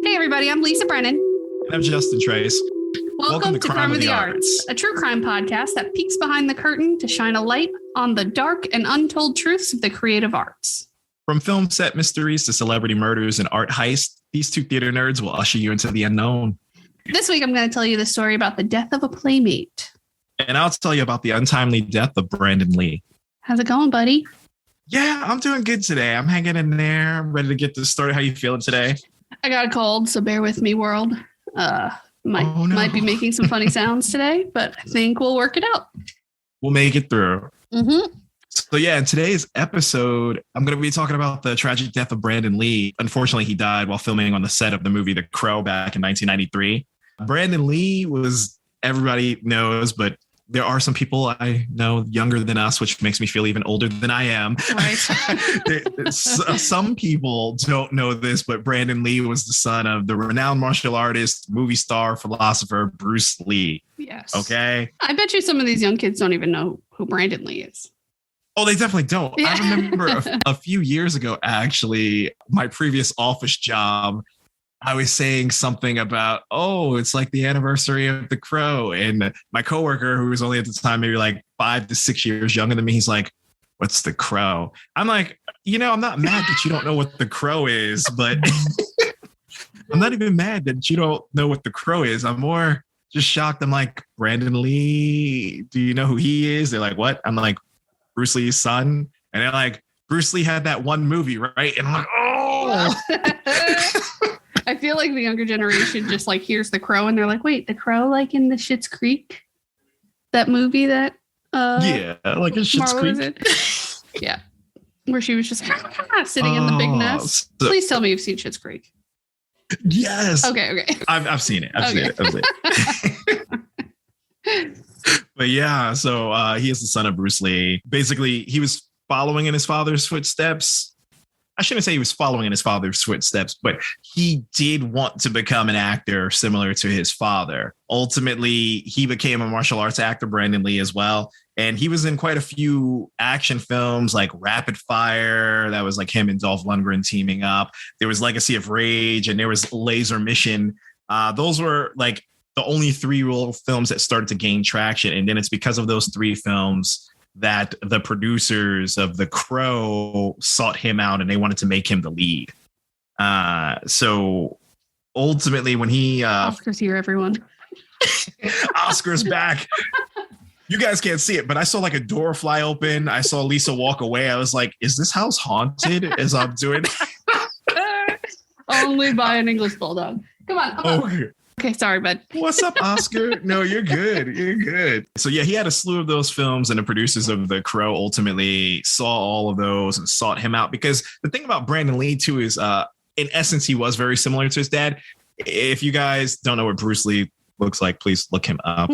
Hey everybody, I'm Lisa Brennan. And I'm Justin Trace. Welcome to Crime of the Arts, a true crime podcast that peeks behind the curtain to shine a light on the dark and untold truths of the creative arts. From film set mysteries to celebrity murders and art heists, these two theater nerds will usher you into the unknown. This week I'm going to tell you the story about the death of a playmate. And I'll tell you about the untimely death of Brandon Lee. How's it going, buddy? Yeah, I'm doing good today. I'm hanging in there. I'm ready to get this started. How you feeling today? I got a cold, so bear with me, world. Might be making some funny sounds today, but I think we'll work it out. We'll make it through. Mm-hmm. So yeah, in today's episode, I'm going to be talking about the tragic death of Brandon Lee. Unfortunately, he died while filming on the set of the movie The Crow back in 1993. Brandon Lee was, everybody knows, but there are some people I know younger than us, which makes me feel even older than I am. Right. Some people don't know this, but Brandon Lee was the son of the renowned martial artist, movie star, philosopher, Bruce Lee. Yes. Okay. I bet you some of these young kids don't even know who Brandon Lee is. Oh, they definitely don't. Yeah. I remember a few years ago, actually, my previous office job, I was saying something about, it's like the anniversary of The Crow. And my coworker, who was only at the time maybe like 5 to 6 years younger than me, he's like, what's The Crow? I'm like, I'm not mad that you don't know what The Crow is, but I'm not even mad that you don't know what The Crow is. I'm more just shocked. I'm like, Brandon Lee, do you know who he is? They're like, what? I'm like, Bruce Lee's son. And they're like, Bruce Lee had that one movie, right? And I'm like, I feel like the younger generation just like hears The Crow and they're like, wait, The Crow, like in the Schitt's Creek? That movie that yeah, like in Schitt's Creek. Yeah. Where she was just sitting in the big nest. Please tell me you've seen Schitt's Creek. Yes. Okay. I've seen it. I've seen it. But yeah, so he is the son of Bruce Lee. Basically, he was following in his father's footsteps. I shouldn't say he was following in his father's footsteps, but he did want to become an actor similar to his father. Ultimately, he became a martial arts actor, Brandon Lee, as well. And he was in quite a few action films like Rapid Fire. That was like him and Dolph Lundgren teaming up. There was Legacy of Rage and there was Laser Mission. Those were like the only 3 real films that started to gain traction. And then it's because of those 3 films that the producers of The Crow sought him out and they wanted to make him the lead. So ultimately when he... Oscar's here, everyone. Oscar's back. You guys can't see it, but I saw like a door fly open. I saw Lisa walk away. I was like, is this house haunted as I'm doing? Only by an English bulldog. Come on. Okay, sorry, bud. What's up, Oscar? No, you're good. You're good. So yeah, he had a slew of those films and the producers of The Crow ultimately saw all of those and sought him out because the thing about Brandon Lee too is in essence, he was very similar to his dad. If you guys don't know what Bruce Lee looks like, please look him up.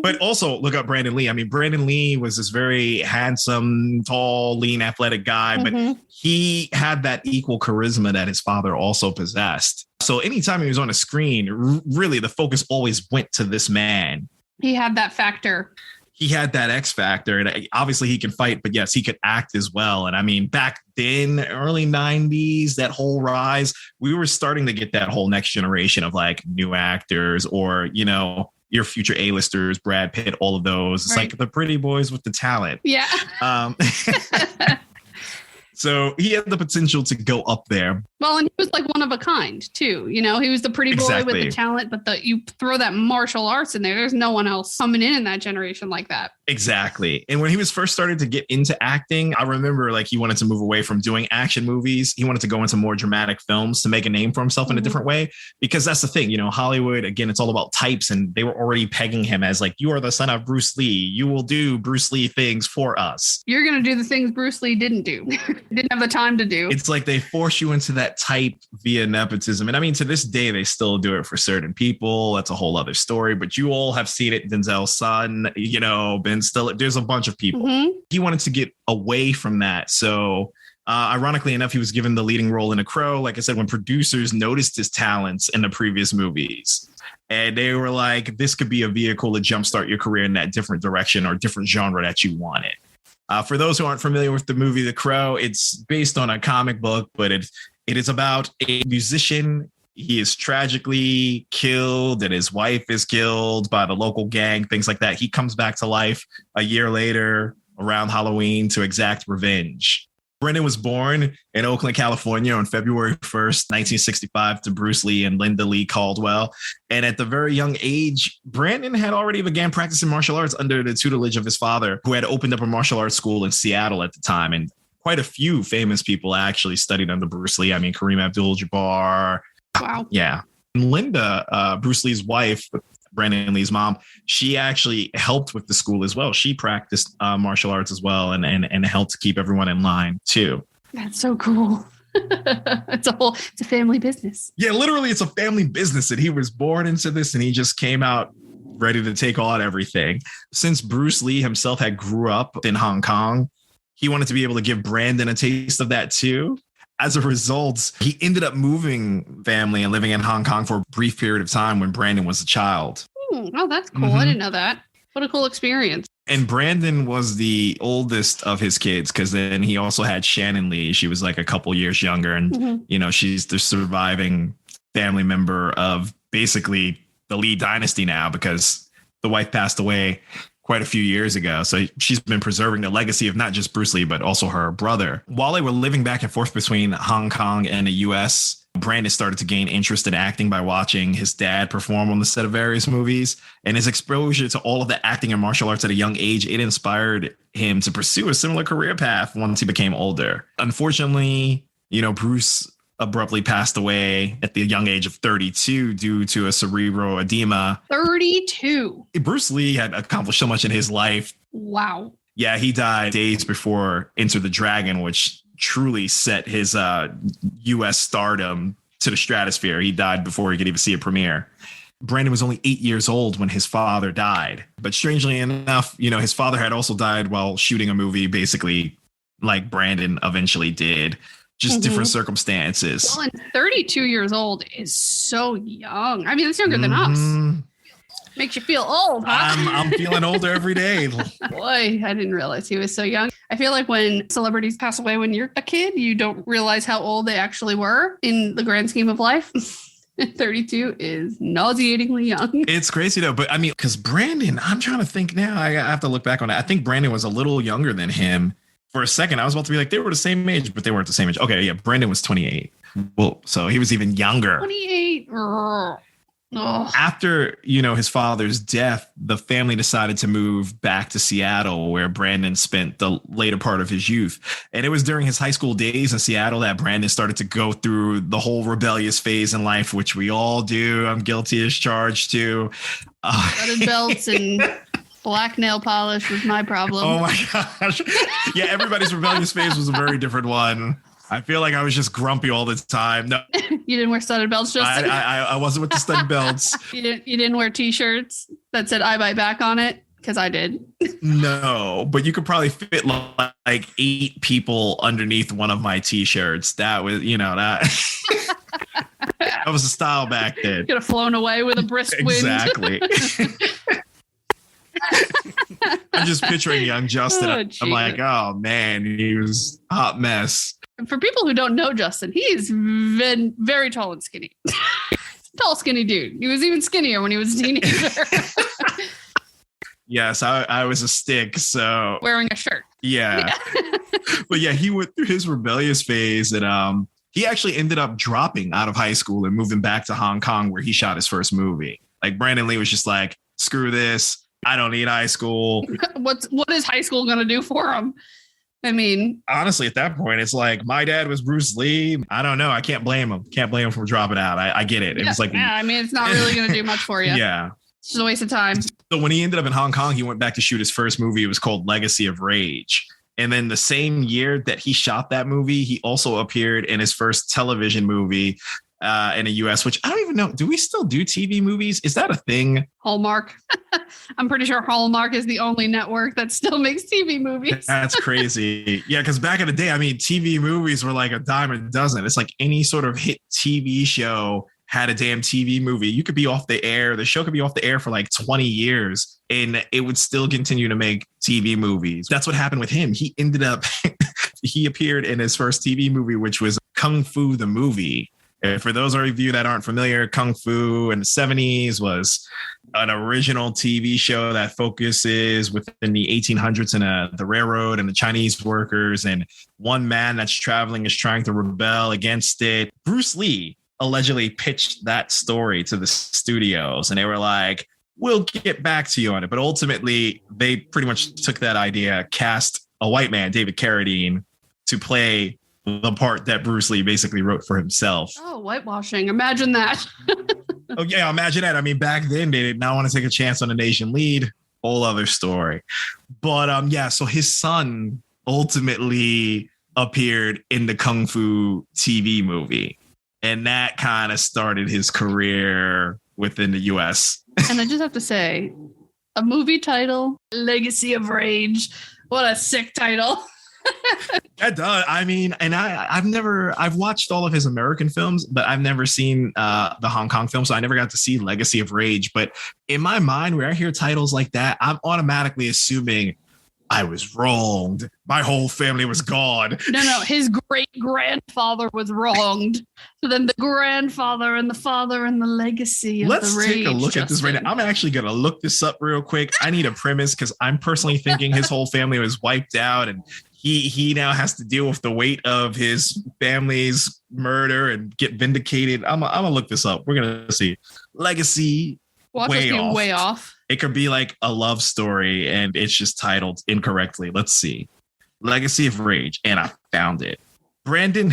But also look up Brandon Lee. I mean, Brandon Lee was this very handsome, tall, lean, athletic guy, but he had that equal charisma that his father also possessed. So anytime he was on a screen, really the focus always went to this man. He had that factor. He had that X factor, and obviously he can fight, but yes, he could act as well. And I mean, back then, early 90s, that whole rise, we were starting to get that whole next generation of like new actors or, your future A-listers, Brad Pitt, all of those. It's like the pretty boys with the talent. Yeah. So he had the potential to go up there. Well, and he was like one of a kind too. He was the pretty boy with the talent, but you throw that martial arts in there. There's no one else coming in that generation like that. Exactly. And when he was first starting to get into acting, I remember like he wanted to move away from doing action movies. He wanted to go into more dramatic films to make a name for himself in a different way, because that's the thing, Hollywood, again, it's all about types, and they were already pegging him as like, you are the son of Bruce Lee. You will do Bruce Lee things for us. You're going to do the things Bruce Lee didn't do. Didn't have the time to do. It's like they force you into that type via nepotism. And I mean, to this day, they still do it for certain people. That's a whole other story, but you all have seen it. Denzel's son, Ben Stiller, there's a bunch of people. He wanted to get away from that. So ironically enough, he was given the leading role in A Crow. Like I said, when producers noticed his talents in the previous movies, and they were like, this could be a vehicle to jumpstart your career in that different direction or different genre that you wanted. For those who aren't familiar with the movie The Crow, it's based on a comic book, but it is about a musician He is tragically killed and his wife is killed by the local gang, things like that. He comes back to life a year later around Halloween to exact revenge. Brendan was born in Oakland, California on February 1st, 1965 to Bruce Lee and Linda Lee Caldwell. And at the very young age, Brandon had already began practicing martial arts under the tutelage of his father, who had opened up a martial arts school in Seattle at the time. And quite a few famous people actually studied under Bruce Lee. I mean, Kareem Abdul-Jabbar. Wow. Yeah. And Linda, Bruce Lee's wife, Brandon Lee's mom, she actually helped with the school as well. She practiced martial arts as well and helped keep everyone in line too. That's so cool. It's a family business. Yeah, literally it's a family business, and he was born into this and he just came out ready to take on everything. Since Bruce Lee himself had grew up in Hong Kong, he wanted to be able to give Brandon a taste of that too. As a result, he ended up moving family and living in Hong Kong for a brief period of time when Brandon was a child. Oh, that's cool. Mm-hmm. I didn't know that. What a cool experience. And Brandon was the oldest of his kids, because then he also had Shannon Lee. She was like a couple years younger. And, you know, she's the surviving family member of basically the Lee dynasty now, because the wife passed away quite a few years ago. So she's been preserving the legacy of not just Bruce Lee, but also her brother. While they were living back and forth between Hong Kong and the US, Brandon started to gain interest in acting by watching his dad perform on the set of various movies. And his exposure to all of the acting and martial arts at a young age, it inspired him to pursue a similar career path once he became older. Unfortunately, you know, Bruce abruptly passed away at the young age of 32 due to a cerebral edema. 32. Bruce Lee had accomplished so much in his life. Wow. Yeah, he died days before Enter the Dragon, which truly set his U.S. stardom to the stratosphere. He died before he could even see a premiere. Brandon was only 8 years old when his father died. But strangely enough, you know, his father had also died while shooting a movie, basically like Brandon eventually did. Just different circumstances. Well, and 32 years old is so young. I mean, it's younger than us. Makes you feel old, huh? I'm feeling older every day. Boy, I didn't realize he was so young. I feel like when celebrities pass away when you're a kid, you don't realize how old they actually were in the grand scheme of life. 32 is nauseatingly young. It's crazy though. But I mean, because Brandon, I'm trying to think now. I have to look back on it. I think Brandon was a little younger than him. For a second, I was about to be like, they were the same age, but they weren't the same age. Okay, yeah, Brandon was 28. Well, so he was even younger. 28. Oh. After, you know, his father's death, the family decided to move back to Seattle, where Brandon spent the later part of his youth. And it was during his high school days in Seattle that Brandon started to go through the whole rebellious phase in life, which we all do. I'm guilty as charged too. Studded belts and black nail polish was my problem. Oh my gosh. Yeah, everybody's rebellious phase was a very different one. I feel like I was just grumpy all the time. No, you didn't wear studded belts, Justin? I wasn't with the studded belts. You didn't wear t-shirts that said "I bite back" on it? Because I did. No, but you could probably fit like 8 people underneath one of my t-shirts. That was, you know, that was the style back then. You could have flown away with a brisk wind. Exactly. I'm just picturing young Justin. I'm like, oh man, he was a hot mess. For people who don't know Justin, he is very tall and skinny. Tall, skinny dude. He was even skinnier when he was a teenager. Yes, I was a stick, so wearing a shirt. Yeah. But yeah, he went through his rebellious phase, and he actually ended up dropping out of high school and moving back to Hong Kong, where he shot his first movie. Like Brandon Lee was just like, screw this. I don't need high school. What is high school going to do for him? I mean, honestly, at that point, it's like, my dad was Bruce Lee. I don't know. I can't blame him. Can't blame him for dropping out. I get it. It was like, yeah, I mean, it's not really going to do much for you. Yeah. It's just a waste of time. So when he ended up in Hong Kong, he went back to shoot his first movie. It was called Legacy of Rage. And then the same year that he shot that movie, he also appeared in his first television movie in the US, which I don't even know. Do we still do TV movies? Is that a thing? Hallmark. I'm pretty sure Hallmark is the only network that still makes TV movies. That's crazy. Yeah, because back in the day, I mean, TV movies were like a dime a dozen. It's like any sort of hit TV show had a damn TV movie. You could be off the air. The show could be off the air for like 20 years and it would still continue to make TV movies. That's what happened with him. He ended up, he appeared in his first TV movie, which was Kung Fu the Movie. And for those of you that aren't familiar, Kung Fu in the 70s was an original TV show that focuses within the 1800s and the railroad and the Chinese workers. And one man that's traveling is trying to rebel against it. Bruce Lee allegedly pitched that story to the studios, and they were like, we'll get back to you on it. But ultimately, they pretty much took that idea, cast a white man, David Carradine, to play the part that Bruce Lee basically wrote for himself. Oh, whitewashing. Imagine that. Oh, yeah, imagine that. I mean, back then, they did not want to take a chance on a nation lead. Whole other story. But yeah, so his son ultimately appeared in the Kung Fu TV movie. And that kind of started his career within the US. And I just have to say, a movie title, Legacy of Rage. What a sick title. That does. I mean, and I've watched all of his American films, but I've never seen the Hong Kong film. So I never got to see Legacy of Rage. But in my mind, where I hear titles like that, I'm automatically assuming I was wronged. My whole family was gone. No, his great-grandfather was wronged. So then the grandfather and the father and the legacy of Let's the rage. take a look at this right now. I'm actually going to look this up real quick. I need a premise because I'm personally thinking his whole family was wiped out and he now has to deal with the weight of his family's murder and get vindicated. I'm gonna look this up. We're going to see. Legacy. Watch us be way off. It could be like a love story and it's just titled incorrectly. Let's see. Legacy of Rage. And I found it. Brandon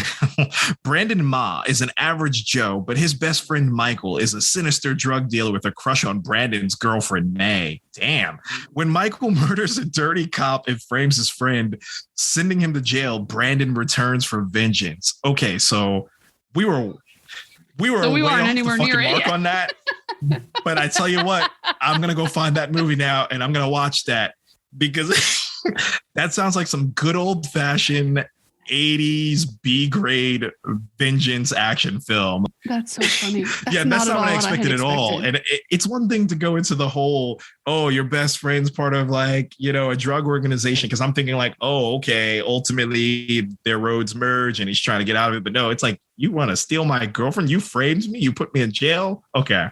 Ma is an average Joe, but his best friend Michael is a sinister drug dealer with a crush on Brandon's girlfriend May. Damn. When Michael murders a dirty cop and frames his friend, sending him to jail, Brandon returns for vengeance. Okay, so we were way weren't off anywhere the near fucking it. mark on that. But I tell you what, I'm gonna go find that movie now and I'm gonna watch that because that sounds like some good old fashioned 80s B grade vengeance action film. That's so funny. That's not what I expected at all. And it's one thing to go into the whole, oh, your best friend's part of like, a drug organization. Cause I'm thinking like, oh, okay, ultimately their roads merge and he's trying to get out of it. But no, it's like, you want to steal my girlfriend? You framed me? You put me in jail? Okay.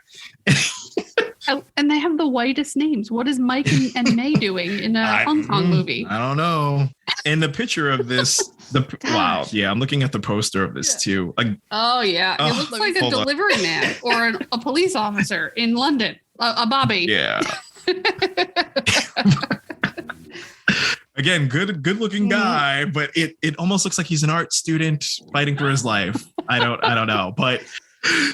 And they have the whitest names. What is Mike and May doing in a Hong Kong movie? I don't know. And the picture of this, wow, yeah, I'm looking at the poster of this too. Like, oh yeah, it looks like a delivery man or a police officer in London, a Bobby. Yeah. Again, good looking guy, but it almost looks like he's an art student fighting for his life. I don't know, but.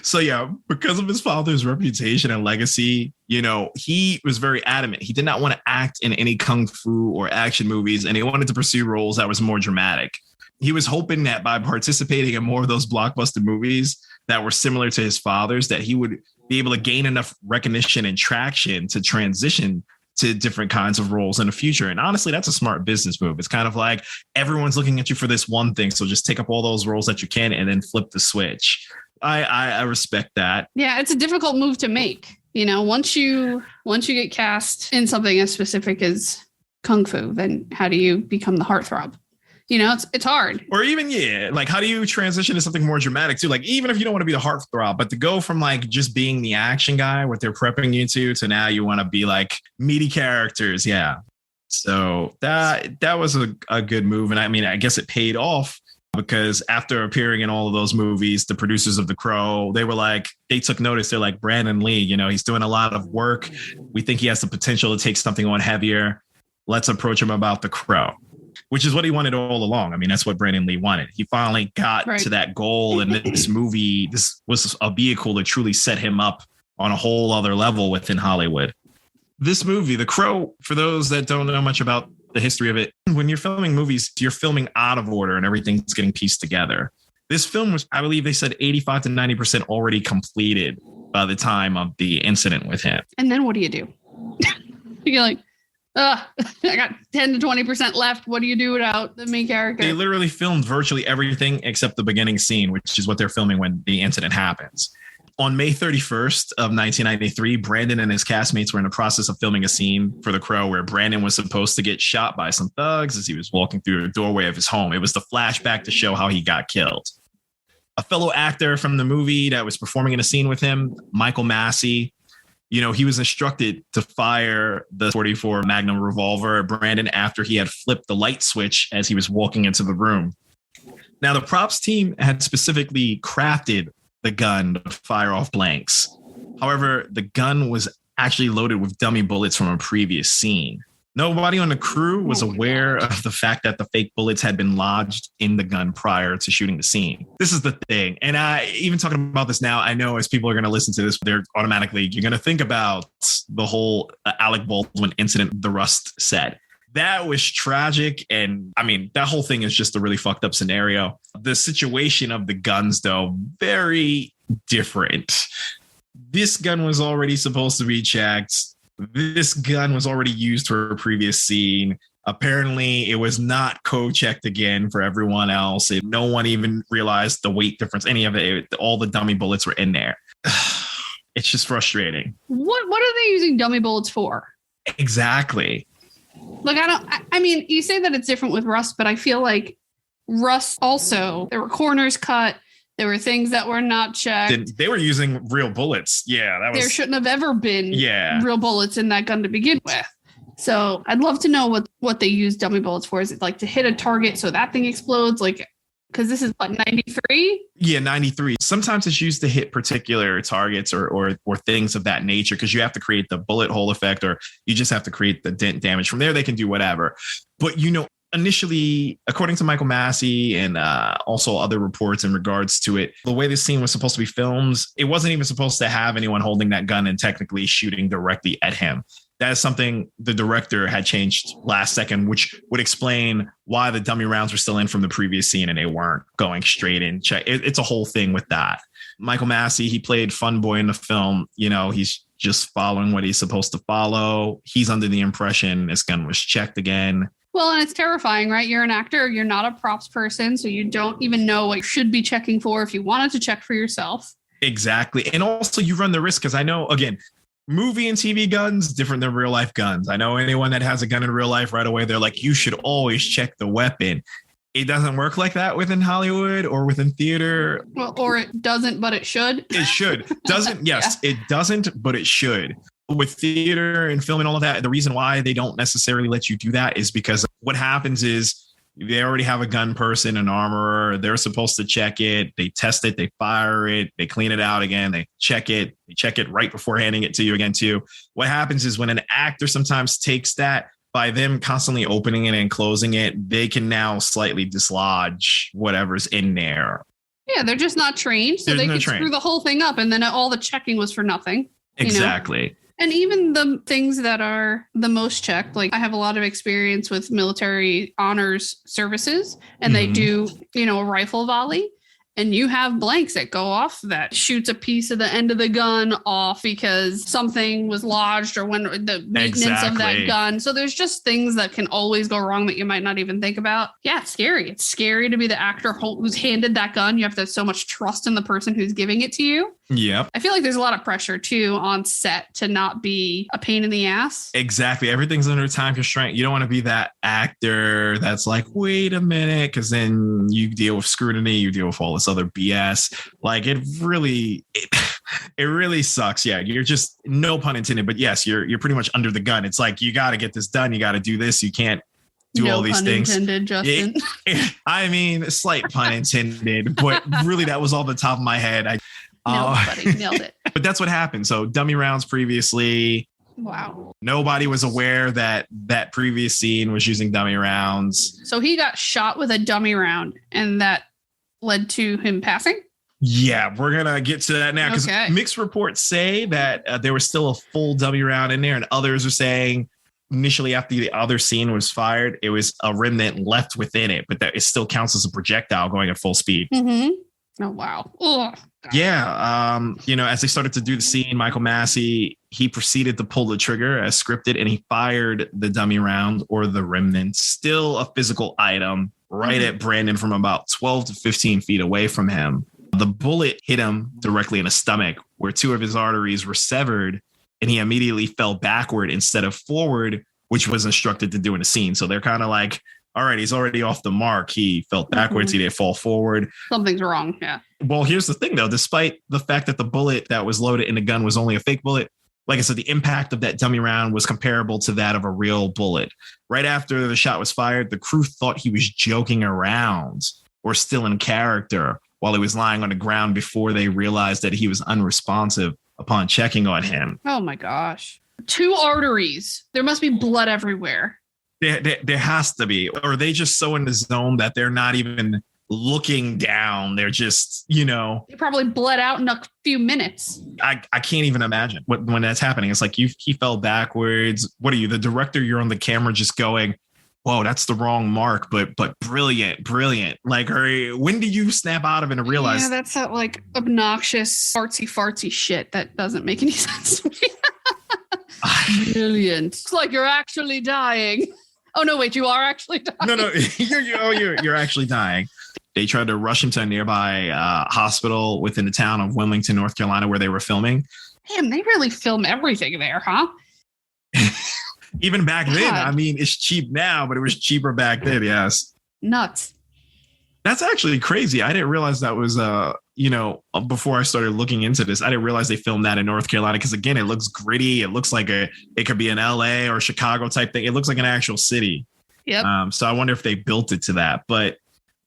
So yeah, because of his father's reputation and legacy, he was very adamant. He did not want to act in any kung fu or action movies, and he wanted to pursue roles that was more dramatic. He was hoping that by participating in more of those blockbuster movies that were similar to his father's, that he would be able to gain enough recognition and traction to transition to different kinds of roles in the future. And honestly, that's a smart business move. It's kind of like everyone's looking at you for this one thing. So just take up all those roles that you can and then flip the switch. I respect that. Yeah, it's a difficult move to make. Once you get cast in something as specific as kung fu, then how do you become the heartthrob? It's hard. Or even, like how do you transition to something more dramatic too? Like even if you don't want to be the heartthrob, but to go from like just being the action guy, what they're prepping you to now you want to be like meaty characters. Yeah. So that was a good move. And I mean, I guess it paid off. Because after appearing in all of those movies, the producers of The Crow, they took notice. They're like, Brandon Lee, he's doing a lot of work. We think he has the potential to take something on heavier. Let's approach him about The Crow, which is what he wanted all along. I mean, that's what Brandon Lee wanted. He finally got to that goal. And this movie, this was a vehicle to truly set him up on a whole other level within Hollywood. This movie, The Crow, for those that don't know much about the history of it, when you're filming movies, you're filming out of order and everything's getting pieced together. This film was, I believe they said 85 to 90% already completed by the time of the incident with him. And then what do? You're like, I got 10 to 20% left. What do you do without the main character? They literally filmed virtually everything except the beginning scene, which is what they're filming when the incident happens. On May 31st of 1993, Brandon and his castmates were in the process of filming a scene for The Crow where Brandon was supposed to get shot by some thugs as he was walking through the doorway of his home. It was the flashback to show how he got killed. A fellow actor from the movie that was performing in a scene with him, Michael Massey, he was instructed to fire the 44 Magnum revolver at Brandon after he had flipped the light switch as he was walking into the room. Now, the props team had specifically crafted the gun to fire off blanks. However, the gun was actually loaded with dummy bullets from a previous scene. Nobody on the crew was aware of the fact that the fake bullets had been lodged in the gun prior to shooting the scene. This is the thing. And I even talking about this now, I know as people are going to listen to this, you're going to think about the whole Alec Baldwin incident, the Rust set. That was tragic. And I mean, that whole thing is just a really fucked up scenario. The situation of the guns, though, very different. This gun was already supposed to be checked. This gun was already used for a previous scene. Apparently, it was not co-checked again for everyone else. No one even realized the weight difference, any of it. All the dummy bullets were in there. It's just frustrating. What are they using dummy bullets for? Exactly. Look, I mean, you say that it's different with Rust, but I feel like Rust also, there were corners cut. There were things that were not checked. They were using real bullets. Yeah, there shouldn't have ever been real bullets in that gun to begin with. So I'd love to know what they use dummy bullets for. Is it like to hit a target so that thing explodes? Like, because this is what, 93? Yeah, 93. Sometimes it's used to hit particular targets or things of that nature because you have to create the bullet hole effect or you just have to create the dent damage. From there, they can do whatever. But, initially, according to Michael Massey and also other reports in regards to it, the way this scene was supposed to be filmed, it wasn't even supposed to have anyone holding that gun and technically shooting directly at him. That is something the director had changed last second, which would explain why the dummy rounds were still in from the previous scene and they weren't going straight in. It's a whole thing with that. Michael Massey, he played Fun Boy in the film. He's just following what he's supposed to follow. He's under the impression this gun was checked again. Well, and it's terrifying, right? You're an actor. You're not a props person, so you don't even know what you should be checking for if you wanted to check for yourself. Exactly. And also you run the risk because I know, again, movie and TV guns, different than real life guns. I know anyone that has a gun in real life right away, they're like, you should always check the weapon. It doesn't work like that within Hollywood or within theater. Well, or it doesn't, but it should. It should. Doesn't. Yes, yeah. It doesn't, but it should. With theater and film and all of that, the reason why they don't necessarily let you do that is because what happens is they already have a gun person, an armorer. They're supposed to check it. They test it. They fire it. They clean it out again. They check it. They check it right before handing it to you again, too. What happens is when an actor sometimes takes that, by them constantly opening it and closing it, they can now slightly dislodge whatever's in there. Yeah, they're just not trained. So they could screw the whole thing up. And then all the checking was for nothing. Exactly. And even the things that are the most checked, like I have a lot of experience with military honors services, and they do, a rifle volley. And you have blanks that go off that shoots a piece of the end of the gun off because something was lodged or when the maintenance of that gun. So there's just things that can always go wrong that you might not even think about. Yeah, it's scary. It's scary to be the actor who's handed that gun. You have to have so much trust in the person who's giving it to you. Yep. I feel like there's a lot of pressure too on set to not be a pain in the ass. Exactly. Everything's under time constraint. You don't want to be that actor that's like, wait a minute, because then you deal with scrutiny, you deal with all this other BS. Like it really sucks. Yeah, you're just, no pun intended, but yes, you're pretty much under the gun. It's like you got to get this done. You got to do this. You can't do all these things. Intended, Justin. I mean, slight pun intended, but really that was all the top of my head. Buddy, nailed it. But that's what happened. So dummy rounds previously. Wow. Nobody was aware that previous scene was using dummy rounds. So he got shot with a dummy round and that led to him passing? Yeah, we're going to get to that now because mixed reports say that there was still a full dummy round in there, and others are saying initially after the other scene was fired, it was a remnant left within it, but that it still counts as a projectile going at full speed. Mm-hmm. Oh, wow. Ugh. Yeah. As they started to do the scene, Michael Massey, he proceeded to pull the trigger as scripted and he fired the dummy round or the remnant, still a physical item, right at Brandon from about 12 to 15 feet away from him. The bullet hit him directly in the stomach where two of his arteries were severed and he immediately fell backward instead of forward, which was instructed to do in the scene. So they're kind of like, all right, he's already off the mark. He fell backwards. He didn't fall forward. Something's wrong. Yeah. Well, here's the thing, though. Despite the fact that the bullet that was loaded in the gun was only a fake bullet, like I said, the impact of that dummy round was comparable to that of a real bullet. Right after the shot was fired, the crew thought he was joking around or still in character while he was lying on the ground before they realized that he was unresponsive upon checking on him. Oh my gosh. 2 arteries. There must be blood everywhere. There has to be. Or are they just so in the zone that they're not even looking down? They're just, He probably bled out in a few minutes. I can't even imagine when that's happening. It's like he fell backwards. What are you, the director? You're on the camera just going, whoa, that's the wrong mark, but brilliant. Like, when do you snap out of it and realize? Yeah, that's that like obnoxious fartsy shit that doesn't make any sense to me. Brilliant. It's like you're actually dying. Oh no, wait, you are actually dying. No, you're actually dying. They tried to rush him to a nearby hospital within the town of Wilmington, North Carolina, where they were filming. Damn, they really film everything there, huh? Even back then, I mean, it's cheap now, but it was cheaper back then. Yes. Nuts. That's actually crazy. I didn't realize that was, before I started looking into this, I didn't realize they filmed that in North Carolina. Because again, it looks gritty. It looks like it could be an LA or Chicago type thing. It looks like an actual city. Yep. So I wonder if they built it to that. But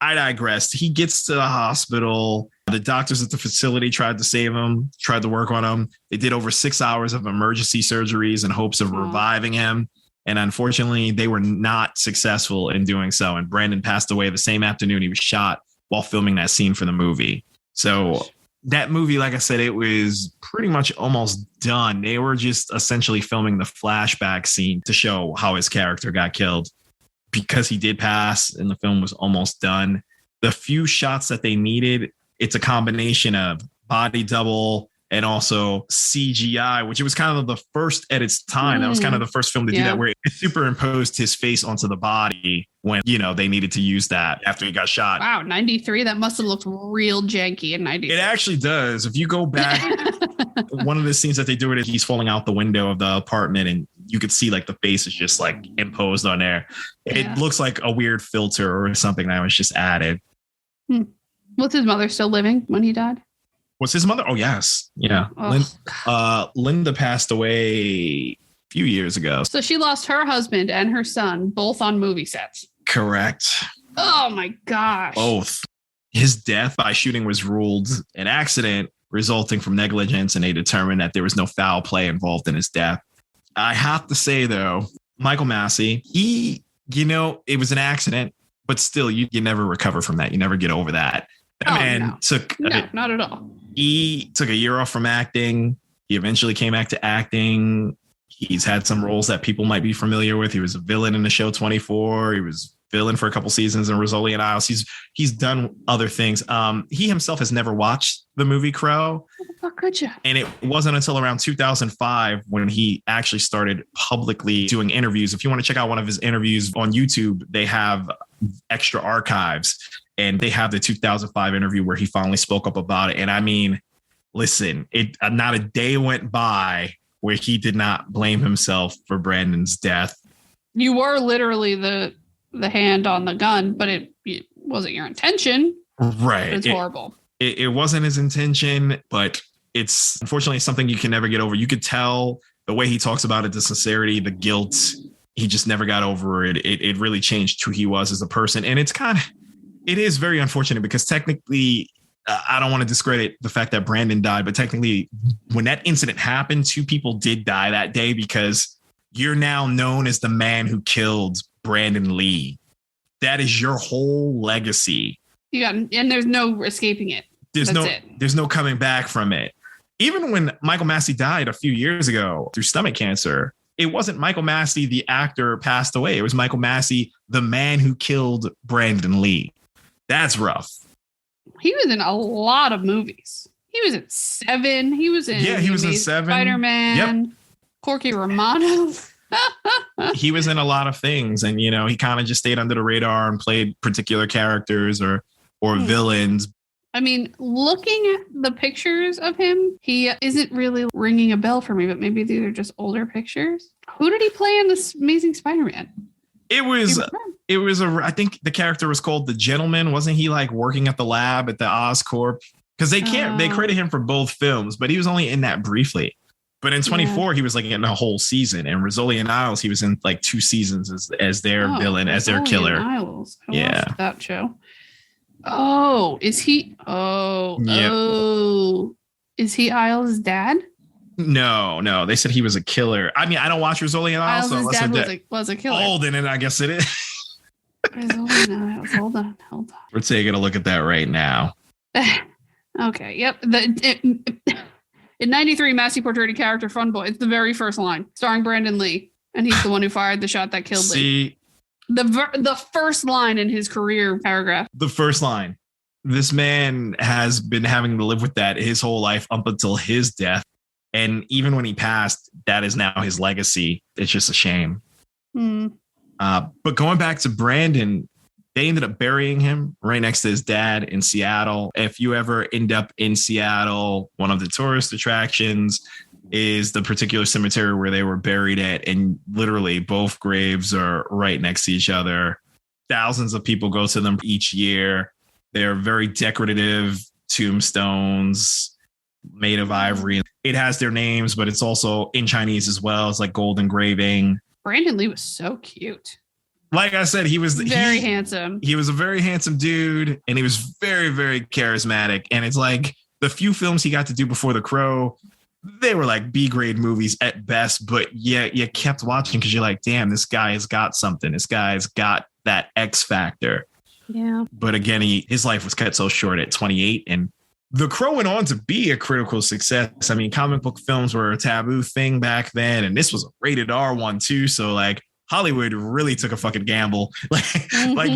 I digressed. He gets to the hospital. The doctors at the facility tried to save him, tried to work on him. They did over 6 hours of emergency surgeries in hopes of reviving him. And unfortunately, they were not successful in doing so. And Brandon passed away the same afternoon he was shot while filming that scene for the movie. So that movie, like I said, it was pretty much almost done. They were just essentially filming the flashback scene to show how his character got killed. Because he did pass and the film was almost done. The few shots that they needed, it's a combination of body double and also CGI, which it was kind of the first at its time. That was kind of the first film to do that, where it superimposed his face onto the body when, they needed to use that after he got shot. Wow, 93. That must have looked real janky in 93. It actually does. If you go back, one of the scenes that they do it, he's falling out the window of the apartment and you could see like the face is just like imposed on there. It looks like a weird filter or something that was just added. Was his mother still living when he died? Was his mother? Oh, yes. Yeah. Linda passed away a few years ago. So she lost her husband and her son, both on movie sets. Correct. Oh, my gosh. Both. His death by shooting was ruled an accident resulting from negligence, and they determined that there was no foul play involved in his death. I have to say, though, Michael Massey, it was an accident, but still, you never recover from that. You never get over that. Not at all. He took a year off from acting. He eventually came back to acting. He's had some roles that people might be familiar with. He was a villain in the show 24. He was villain for a couple seasons in Rizzoli and Isles. He's done other things. He himself has never watched the movie Crow. How could you? And it wasn't until around 2005 when he actually started publicly doing interviews. If you want to check out one of his interviews on YouTube, they have extra archives. And they have the 2005 interview where he finally spoke up about it. And I mean, listen, not a day went by where he did not blame himself for Brandon's death. You were literally the hand on the gun, but it wasn't your intention. Right. It's horrible. It wasn't his intention, but it's unfortunately something you can never get over. You could tell the way he talks about it, the sincerity, the guilt. He just never got over it. It really changed who he was as a person. And it is very unfortunate because technically, I don't want to discredit the fact that Brandon died, but technically when that incident happened, 2 people did die that day because you're now known as the man who killed Brandon Lee. That is your whole legacy. And there's no escaping it. There's no coming back from it. Even when Michael Massey died a few years ago through stomach cancer, it wasn't Michael Massey, the actor, passed away. It was Michael Massey, the man who killed Brandon Lee. That's rough. He was in a lot of movies. He was in 7. He was in in 7. Spider-Man. Yep. Corky Romano. He was in a lot of things, and he kind of just stayed under the radar and played particular characters or villains. I mean, looking at the pictures of him, he isn't really ringing a bell for me, but maybe these are just older pictures. Who did he play in this Amazing Spider-Man? I think the character was called the Gentleman. Wasn't he like working at the lab at the Oscorp? Because they credit him for both films, but he was only in that briefly. But in 24, he was like in a whole season. And Rizzoli and Isles, he was in like 2 seasons as their villain, as their killer. Isles. I watched that show. Oh, is he? Oh, yep. Oh, is he Isles' dad? No. They said he was a killer. I mean, I don't watch Rizzoli and Isles. Isles' dad was a killer. Oh, then I guess it is. Rizzoli and Isles. Hold on. We're taking a look at that right now. Okay. Yep. In 93, Massey portrayed a character, Fun Boy. It's the very first line, starring Brandon Lee. And he's the one who fired the shot that killed Lee. The first line in his career paragraph. The first line. This man has been having to live with that his whole life up until his death. And even when he passed, that is now his legacy. It's just a shame. But going back to Brandon, they ended up burying him right next to his dad in Seattle. If you ever end up in Seattle, one of the tourist attractions is the particular cemetery where they were buried at. And literally both graves are right next to each other. Thousands of people go to them each year. They're very decorative tombstones made of ivory. It has their names, but it's also in Chinese as well. It's like gold engraving. Brandon Lee was so cute. Like I said, he was very handsome. He was a very handsome dude, and he was very, very charismatic. And it's like the few films he got to do before The Crow, they were like B-grade movies at best. But yeah, you kept watching because you're like, damn, this guy has got something. This guy's got that X factor. Yeah. But again, his life was cut so short at 28. And The Crow went on to be a critical success. I mean, comic book films were a taboo thing back then, and this was a rated R one too. So like Hollywood really took a fucking gamble. Rated R.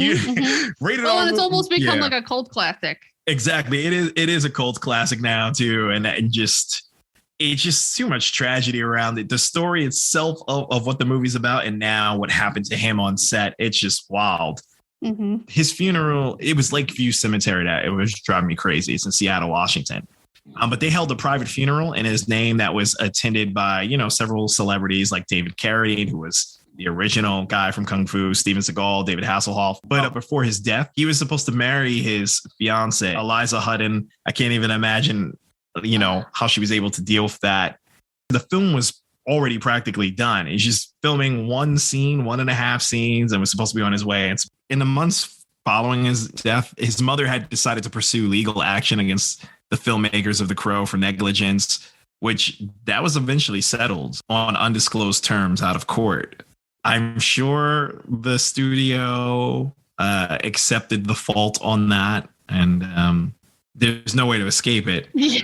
And it's almost become like a cult classic. Exactly. It is a cult classic now too. And it's just too much tragedy around it. The story itself of what the movie's about and now what happened to him on set, it's just wild. Mm-hmm. His funeral, it was Lakeview Cemetery that it was driving me crazy. It's in Seattle, Washington. But they held a private funeral in his name that was attended by, several celebrities like David Carradine, who was the original guy from Kung Fu, Steven Seagal, David Hasselhoff. But before his death, he was supposed to marry his fiance, Eliza Hutton. I can't even imagine, how she was able to deal with that. The film was already practically done. He's just filming 1.5 scenes, and was supposed to be on his way. It's in the months following his death, his mother had decided to pursue legal action against the filmmakers of The Crow for negligence, which that was eventually settled on undisclosed terms out of court. I'm sure the studio accepted the fault on that, and there's no way to escape it. Yeah.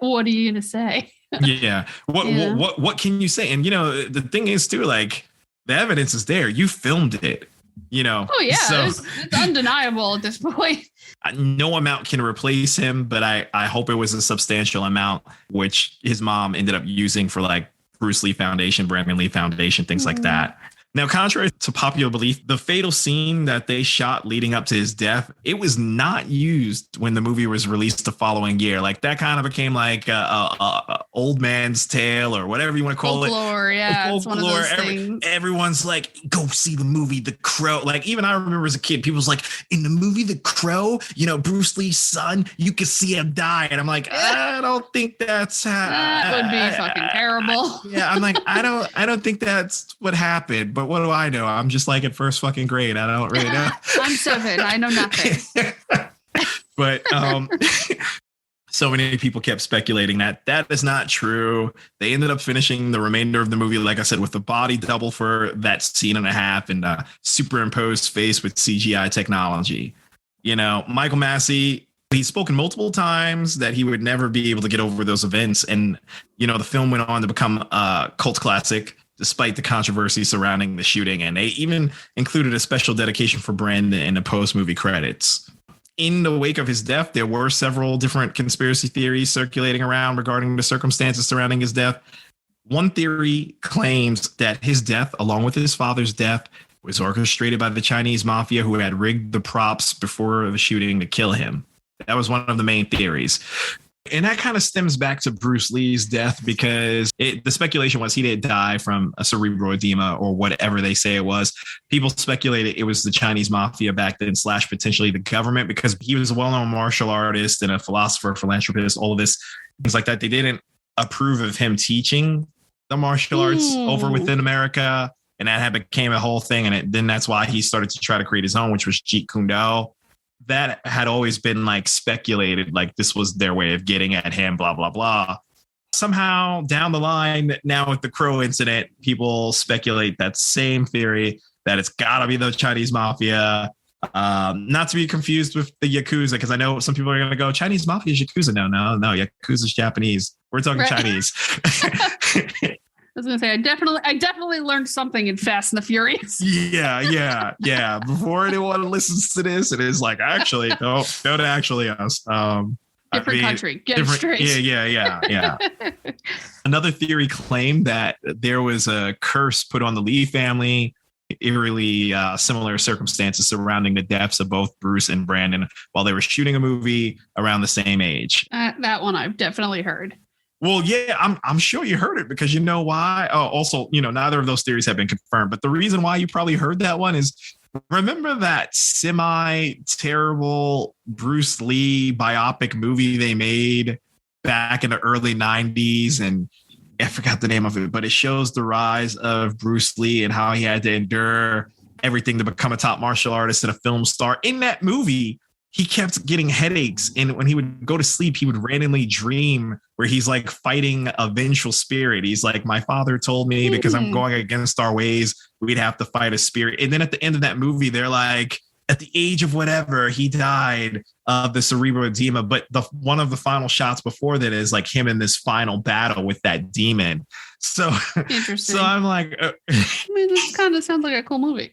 What are you gonna say? Yeah. What can you say? And the thing is too, like, the evidence is there. You filmed it. Oh yeah, so, it's undeniable at this point. No amount can replace him, but I hope it was a substantial amount, which his mom ended up using for like Bruce Lee Foundation, Brandon Lee Foundation, things like that. Now, contrary to popular belief, the fatal scene that they shot leading up to his death, it was not used when the movie was released the following year. Like, that kind of became like a old man's tale or whatever you want to call folklore, it. Yeah, folklore. It's one of those things. Everyone's like, go see the movie The Crow. Like, even I remember as a kid, people was like, in the movie The Crow, Bruce Lee's son, you could see him die. And I'm like, I don't think that's that would be fucking terrible. Yeah, I'm like, I don't think that's what happened. But what do I know? I'm just like at first fucking grade. I don't really know. I'm 7. I know nothing. But so many people kept speculating that is not true. They ended up finishing the remainder of the movie, like I said, with the body double for that scene and a half and superimposed face with CGI technology. Michael Massey, he's spoken multiple times that he would never be able to get over those events. And, the film went on to become a cult classic, despite the controversy surrounding the shooting. And they even included a special dedication for Brandon in the post-movie credits. In the wake of his death, there were several different conspiracy theories circulating around regarding the circumstances surrounding his death. One theory claims that his death, along with his father's death, was orchestrated by the Chinese mafia who had rigged the props before the shooting to kill him. That was one of the main theories. And that kind of stems back to Bruce Lee's death because the speculation was he didn't die from a cerebral edema or whatever they say it was. People speculated it was the Chinese mafia back then / potentially the government because he was a well-known martial artist and a philosopher, philanthropist, all of this, things like that. They didn't approve of him teaching the martial arts over within America. And that became a whole thing. And then that's why he started to try to create his own, which was Jeet Kune Do. That had always been like speculated, like this was their way of getting at him, blah, blah, blah. Somehow down the line, now with the Crow incident, people speculate that same theory that it's got to be the Chinese mafia. Not to be confused with the Yakuza, because I know some people are going to go, Chinese mafia is Yakuza. No, Yakuza is Japanese. We're talking Chinese. I was going to say, I definitely learned something in Fast and the Furious. Yeah. Before anyone listens to this, it is like, actually, don't actually us. Different country. Get it straight. Yeah. Another theory claimed that there was a curse put on the Lee family, eerily similar circumstances surrounding the deaths of both Bruce and Brandon while they were shooting a movie around the same age. That one I've definitely heard. Well, yeah, I'm sure you heard it because you know why. Oh, also, neither of those theories have been confirmed. But the reason why you probably heard that one is, remember that semi-terrible Bruce Lee biopic movie they made back in the early 90s? And I forgot the name of it, but it shows the rise of Bruce Lee and how he had to endure everything to become a top martial artist and a film star. In that movie, he kept getting headaches. And when he would go to sleep, he would randomly dream where he's like fighting a vengeful spirit. He's like, my father told me because I'm going against our ways, we'd have to fight a spirit. And then at the end of that movie, they're like, at the age of whatever, he died of the cerebral edema. But one of the final shots before that is like him in this final battle with that demon. So, interesting. So I'm like, this kind of sounds like a cool movie.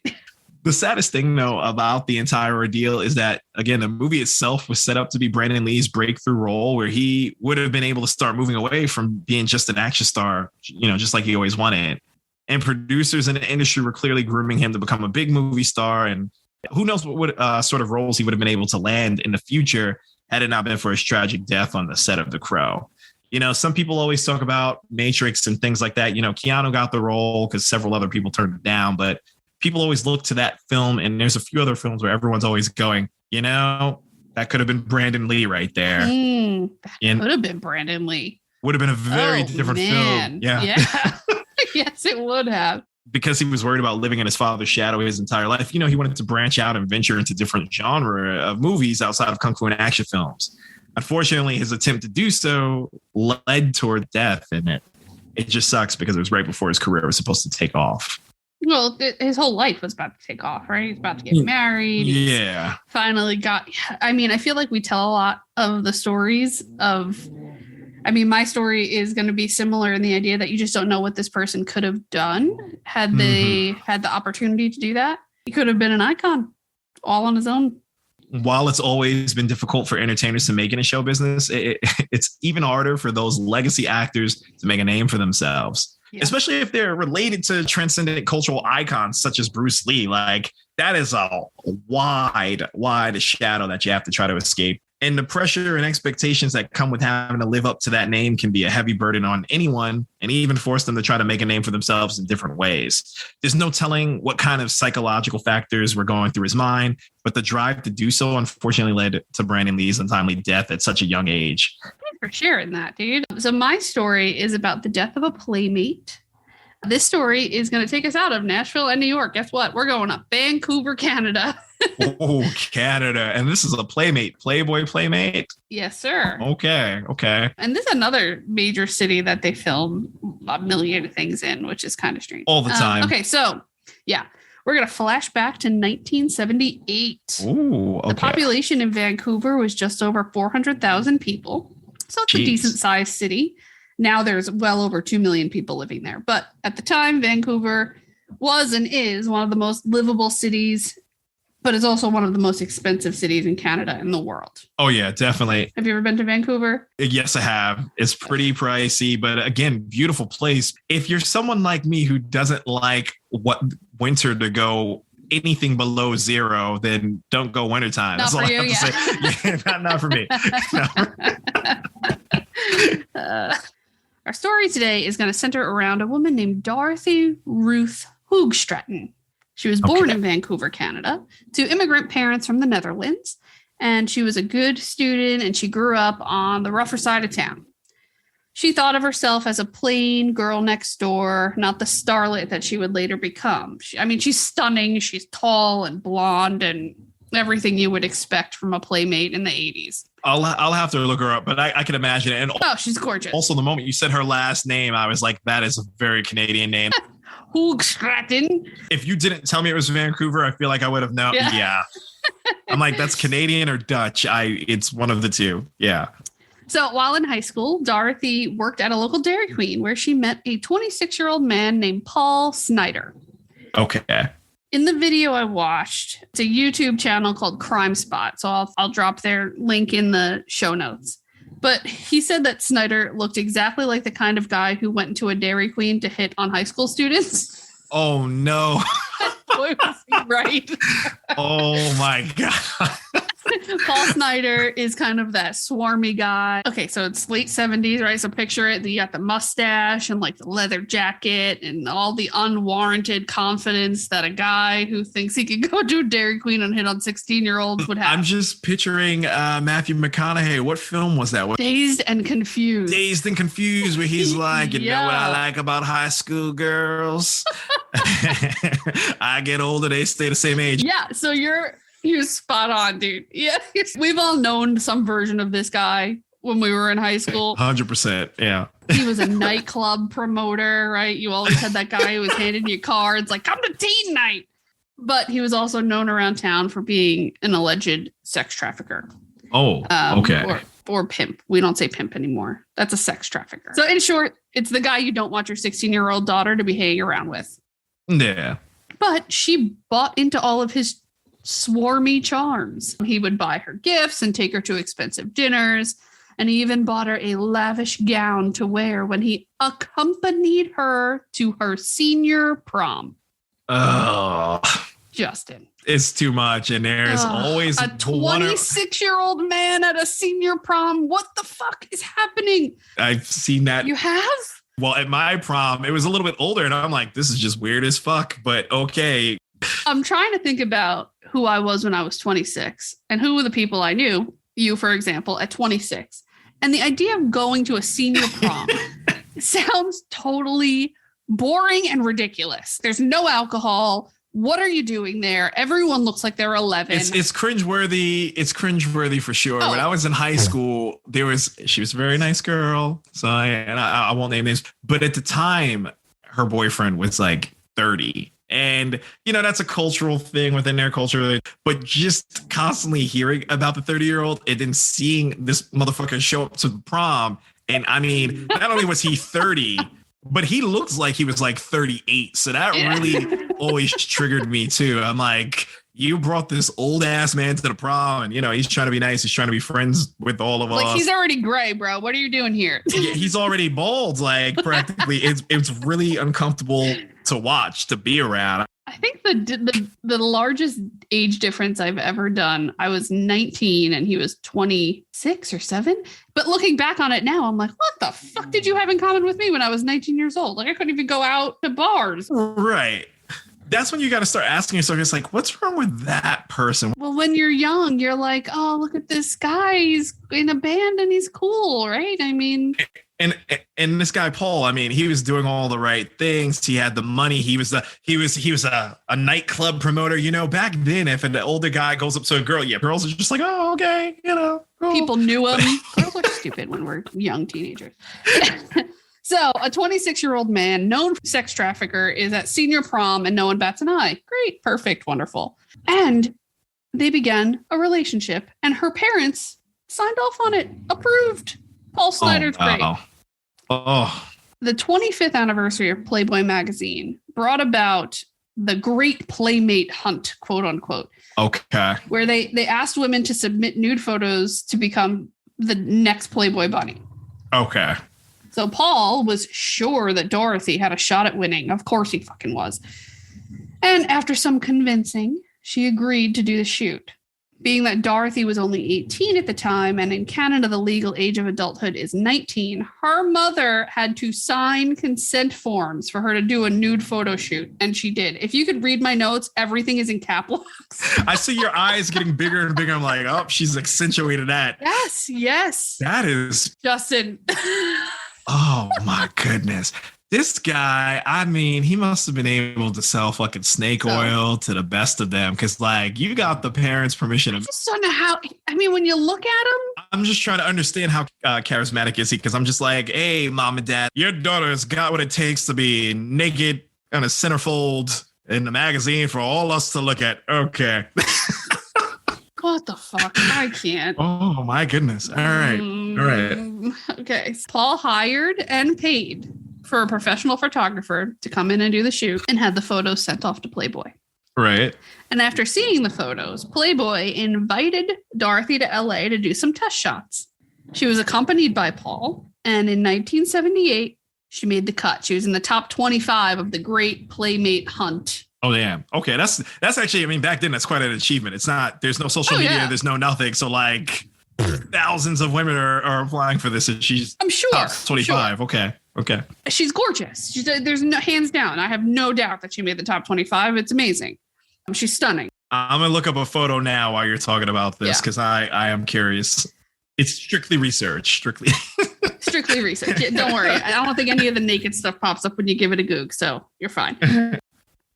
The saddest thing, though, about the entire ordeal is that, again, the movie itself was set up to be Brandon Lee's breakthrough role where he would have been able to start moving away from being just an action star, just like he always wanted. And producers in the industry were clearly grooming him to become a big movie star. And who knows what sort of roles he would have been able to land in the future had it not been for his tragic death on the set of The Crow. Some people always talk about Matrix and things like that. Keanu got the role because several other people turned it down, but people always look to that film, and there's a few other films where everyone's always going, that could have been Brandon Lee right there. That could have been Brandon Lee. Would have been a very different film. Yeah. Yes, it would have. Because he was worried about living in his father's shadow his entire life. He wanted to branch out and venture into different genre of movies outside of Kung Fu and action films. Unfortunately, his attempt to do so led toward death, and it just sucks because it was right before his career was supposed to take off. Well, his whole life was about to take off, right? He's about to get married. Yeah. Finally I feel like we tell a lot of the stories of, my story is going to be similar in the idea that you just don't know what this person could have done had they had the opportunity to do that. He could have been an icon all on his own. While it's always been difficult for entertainers to make it in show business, it's even harder for those legacy actors to make a name for themselves. Yeah. Especially if they're related to transcendent cultural icons such as Bruce Lee. Like, that is a wide shadow that you have to try to escape. And the pressure and expectations that come with having to live up to that name can be a heavy burden on anyone, and even force them to try to make a name for themselves in different ways. There's no telling what kind of psychological factors were going through his mind, but the drive to do so unfortunately led to Brandon Lee's untimely death at such a young age. Thanks for sharing that, dude. So my story is about the death of a playmate. This story is going to take us out of Nashville and New York. Guess what? We're going up Vancouver, Canada. Oh, Canada. And this is a playmate, Playboy playmate? Yes, sir. Okay. And this is another major city that they film a million things in, which is kind of strange. All the time. Okay, so, yeah. We're going to flash back to 1978. Ooh, okay. The population in Vancouver was just over 400,000 people. So it's a decent-sized city. Now there's well over 2 million people living there. But at the time, Vancouver was and is one of the most livable cities, but it's also one of the most expensive cities in Canada and the world. Oh, yeah, definitely. Have you ever been to Vancouver? Yes, I have. It's pretty pricey, but again, beautiful place. If you're someone like me who doesn't like winter to go anything below 0, then don't go wintertime. Not That's all for I you, have to say. Yeah, not for me. No. Our story today is going to center around a woman named Dorothy Ruth Hoogstraten. She was born in Vancouver, Canada, to immigrant parents from the Netherlands, and she was a good student, and she grew up on the rougher side of town. She thought of herself as a plain girl next door, not the starlet that she would later become. She's stunning. She's tall and blonde and everything you would expect from a playmate in the 80s. I'll have to look her up, but I can imagine it. And she's gorgeous. Also, the moment you said her last name, I was like, that is a very Canadian name. Hoogstraten. If you didn't tell me it was Vancouver, I feel like I would have known. Yeah. I'm like, that's Canadian or Dutch. It's one of the two. Yeah. So while in high school, Dorothy worked at a local Dairy Queen where she met a 26-year-old man named Paul Snyder. Okay. In the video I watched, it's a YouTube channel called Crime Spot. So I'll drop their link in the show notes. But he said that Snyder looked exactly like the kind of guy who went into a Dairy Queen to hit on high school students. Oh, no. Boy, was he right. Oh, my God. Paul Snyder is kind of that swarmy guy. Okay, so it's late 70s, right? So picture it. You got the mustache and like the leather jacket and all the unwarranted confidence that a guy who thinks he can go to a Dairy Queen and hit on 16-year-olds would have. I'm just picturing Matthew McConaughey. What film was that? Dazed and Confused. Dazed and Confused, where he's like, you know what I like about high school girls? I get older, they stay the same age. Yeah, so you're spot on, dude. Yeah, we've all known some version of this guy when we were in high school. 100%. Yeah. He was a nightclub promoter, right? You always had that guy who was handing you cards like, come to teen night. But he was also known around town for being an alleged sex trafficker. Oh, okay. Or pimp. We don't say pimp anymore. That's a sex trafficker. So in short, it's the guy you don't want your 16-year-old daughter to be hanging around with. Yeah. But she bought into all of his swarmy charms. He would buy her gifts and take her to expensive dinners. And he even bought her a lavish gown to wear when he accompanied her to her senior prom. Oh, Justin. It's too much. And there's always a 26-year-old man at a senior prom. What the fuck is happening? I've seen that. You have? Well, at my prom, it was a little bit older and I'm like, this is just weird as fuck, but okay. I'm trying to think about who I was when I was 26 and who were the people I knew. You, for example, at 26. And the idea of going to a senior prom sounds totally boring and ridiculous. There's no alcohol. What are you doing there? Everyone looks like they're 11. It's cringeworthy. It's cringeworthy for sure. When I was in high school, she was a very nice girl. So I won't name names, but at the time, her boyfriend was like 30. And, that's a cultural thing within their culture. But just constantly hearing about the 30-year-old and then seeing this motherfucker show up to the prom. And I mean, not only was he 30, but he looks like he was like 38. So that really always triggered me too. I'm like, you brought this old ass man to the prom and, he's trying to be nice. He's trying to be friends with all of us. Like, he's already gray, bro. What are you doing here? Yeah, he's already bald. Like, practically. It's really uncomfortable to watch, to be around. I think the largest age difference I've ever done, I was 19 and he was 26 or 7. But looking back on it now, I'm like, what the fuck did you have in common with me when I was 19 years old? Like, I couldn't even go out to bars. Right. That's when you got to start asking yourself, it's like, what's wrong with that person? Well, when you're young, you're like, oh, look at this guy. He's in a band and he's cool, right? I mean... And this guy Paul, I mean, he was doing all the right things. He had the money. He was a nightclub promoter. Back then, if an older guy goes up to a girl, girls are just like, oh, okay, cool. People knew him. Girls are stupid when we're young teenagers. So a 26-year-old man, known sex trafficker, is at senior prom and no one bats an eye. Great, perfect, wonderful. And they began a relationship and her parents signed off on it. Approved. Paul Snyder's great. Oh. The 25th anniversary of Playboy magazine brought about the Great Playmate Hunt, quote unquote. Okay. Where they asked women to submit nude photos to become the next Playboy bunny. Okay. So Paul was sure that Dorothy had a shot at winning. Of course he fucking was. And after some convincing, she agreed to do the shoot. Being that Dorothy was only 18 at the time, and in Canada, the legal age of adulthood is 19, her mother had to sign consent forms for her to do a nude photo shoot. And she did. If you could read my notes, everything is in cap locks. I see your eyes getting bigger and bigger. I'm like, oh, she's accentuated that. Yes. That is. Justin. Oh, my goodness. This guy, I mean, he must have been able to sell fucking snake oil to the best of them. Because, like, you got the parents' permission. I just don't know how. I mean, when you look at him. I'm just trying to understand how charismatic is he. Because I'm just like, hey, mom and dad, your daughter's got what it takes to be naked on a centerfold in the magazine for all us to look at. Okay. What the fuck? I can't. Oh, my goodness. All right. Okay. Paul hired and paid for a professional photographer to come in and do the shoot and had the photos sent off to Playboy. Right. And after seeing the photos, Playboy invited Dorothy to LA to do some test shots. She was accompanied by Paul, and in 1978, she made the cut. She was in the top 25 of the Great Playmate Hunt. Oh, damn. Okay, that's actually, I mean, back then, that's quite an achievement. It's not, there's no social media, there's no nothing. So, like, thousands of women are applying for this, and she's I'm sure top 25. Sure. Okay. She's gorgeous. There's no hands down. I have no doubt that she made the top 25. It's amazing. She's stunning. I'm gonna look up a photo now while you're talking about this because I am curious. It's strictly research. Strictly research. Yeah, don't worry. I don't think any of the naked stuff pops up when you give it a Goog, so you're fine.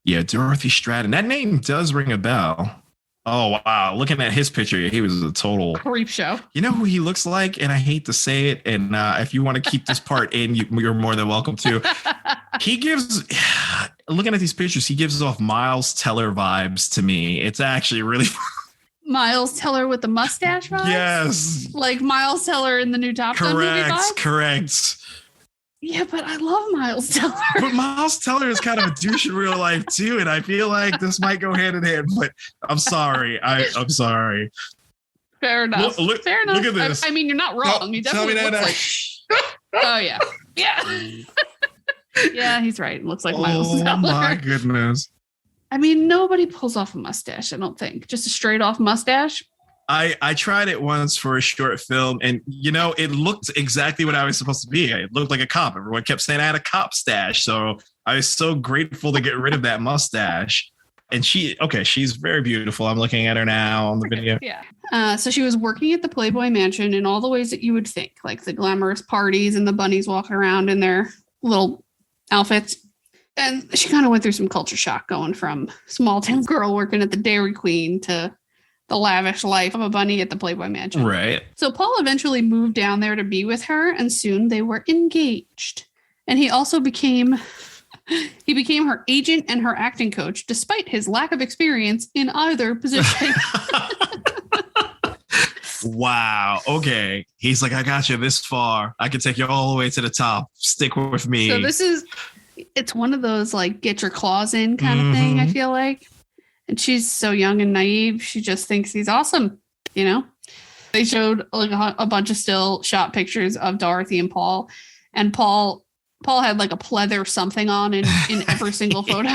Yeah, Dorothy Stratton. That name does ring a bell. Oh, wow. Looking at his picture, he was a total creep show. You know who he looks like? And I hate to say it. And if you want to keep this part in, you're more than welcome to. He gives, looking at these pictures, he gives off Miles Teller vibes to me. It's actually really Miles Teller with the mustache vibes? Yes. Like Miles Teller in the new Top Gun movie vibes? Correct. Yeah, but I love Miles Teller. But Miles Teller is kind of a douche in real life too, and I feel like this might go hand in hand. But I'm sorry. I'm sorry. Fair enough. Fair enough. Look at this. I mean, you're not wrong. You definitely look like. Oh yeah, yeah, yeah. He's right. It looks like Miles Teller. Oh my goodness. I mean, nobody pulls off a mustache. I don't think just a straight off mustache. I tried it once for a short film, and it looked exactly what I was supposed to be. It looked like a cop. Everyone kept saying I had a cop stash, so I was so grateful to get rid of that mustache. And she's very beautiful. I'm looking at her now on the video. Yeah. So she was working at the Playboy Mansion in all the ways that you would think, like the glamorous parties and the bunnies walking around in their little outfits. And she kind of went through some culture shock going from small town girl working at the Dairy Queen to the lavish life of a bunny at the Playboy Mansion. Right. So Paul eventually moved down there to be with her, and soon they were engaged. And he also became her agent and her acting coach, despite his lack of experience in either position. Wow. Okay. He's like, I got you this far. I can take you all the way to the top. Stick with me. So it's one of those like get your claws in kind of thing, I feel like. And she's so young and naive. She just thinks he's awesome. They showed like a bunch of still shot pictures of Dorothy and Paul. And Paul had like a pleather something on in every single photo.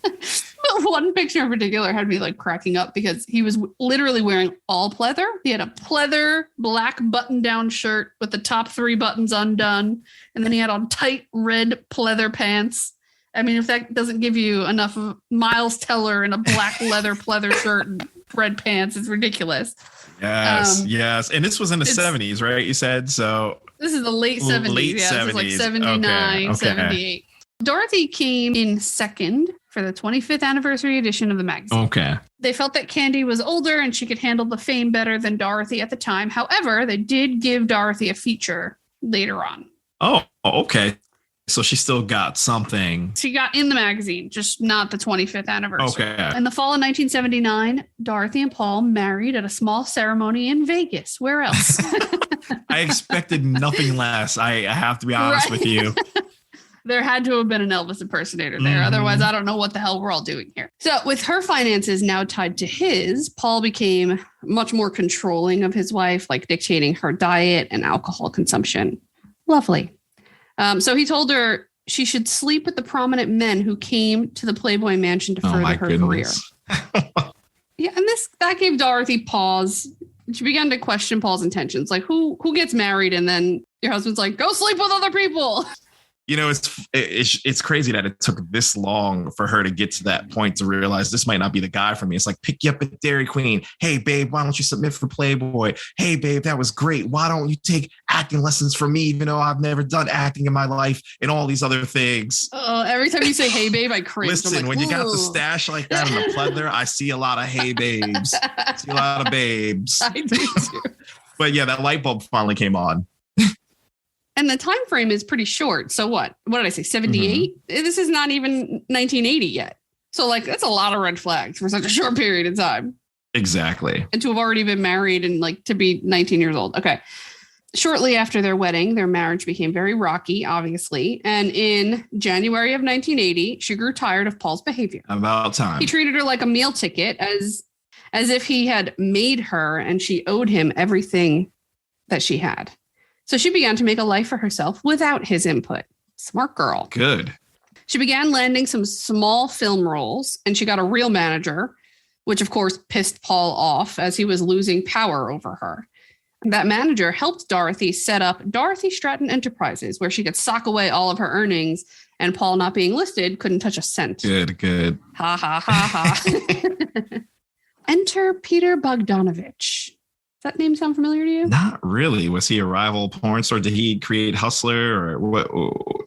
But one picture in particular had me like cracking up because he was literally wearing all pleather. He had a pleather black button-down shirt with the top 3 buttons undone. And then he had on tight red pleather pants. I mean, if that doesn't give you enough of Miles Teller in a black leather pleather shirt and red pants, it's ridiculous. Yes. And this was in the 70s, right? You said so. This is the late 70s. Late 70s. This is like 79, 78. Dorothy came in second for the 25th anniversary edition of the magazine. Okay. They felt that Candy was older and she could handle the fame better than Dorothy at the time. However, they did give Dorothy a feature later on. Oh, okay. So she still got something. She got in the magazine, just not the 25th anniversary. Okay. In the fall of 1979, Dorothy and Paul married at a small ceremony in Vegas. Where else? I expected nothing less. I have to be honest with you. There had to have been an Elvis impersonator there. Otherwise, I don't know what the hell we're all doing here. So with her finances now tied to his, Paul became much more controlling of his wife, like dictating her diet and alcohol consumption. Lovely. So he told her she should sleep with the prominent men who came to the Playboy Mansion to further her career. Yeah, and that gave Dorothy pause. She began to question Paul's intentions. Like, who gets married and then your husband's like, go sleep with other people? You know, it's crazy that it took this long for her to get to that point to realize this might not be the guy for me. It's like, pick you up at Dairy Queen. Hey, babe, why don't you submit for Playboy? Hey, babe, that was great. Why don't you take acting lessons from me, even though I've never done acting in my life and all these other things? Every time you say, hey, babe, I cringe. Listen, like, when you got the stash like that in the pleather, I see a lot of hey, babes. I see a lot of babes. I do too. But yeah, that light bulb finally came on. And the time frame is pretty short. So what did I say? 78? Mm-hmm. This is not even 1980 yet. So like, that's a lot of red flags for such a short period of time. Exactly. And to have already been married and like to be 19 years old. Okay. Shortly after their wedding, their marriage became very rocky, obviously. And in January of 1980, she grew tired of Paul's behavior. About time. He treated her like a meal ticket as if he had made her and she owed him everything that she had. So she began to make a life for herself without his input. Smart girl. Good. She began landing some small film roles and she got a real manager, which of course pissed Paul off as he was losing power over her. That manager helped Dorothy set up Dorothy Stratton Enterprises, where she could sock away all of her earnings, and Paul, not being listed, couldn't touch a cent. Good. Ha, ha, ha, ha. Enter Peter Bogdanovich. Does that name sound familiar to you? Not really. Was he a rival porn star? Did he create Hustler or what?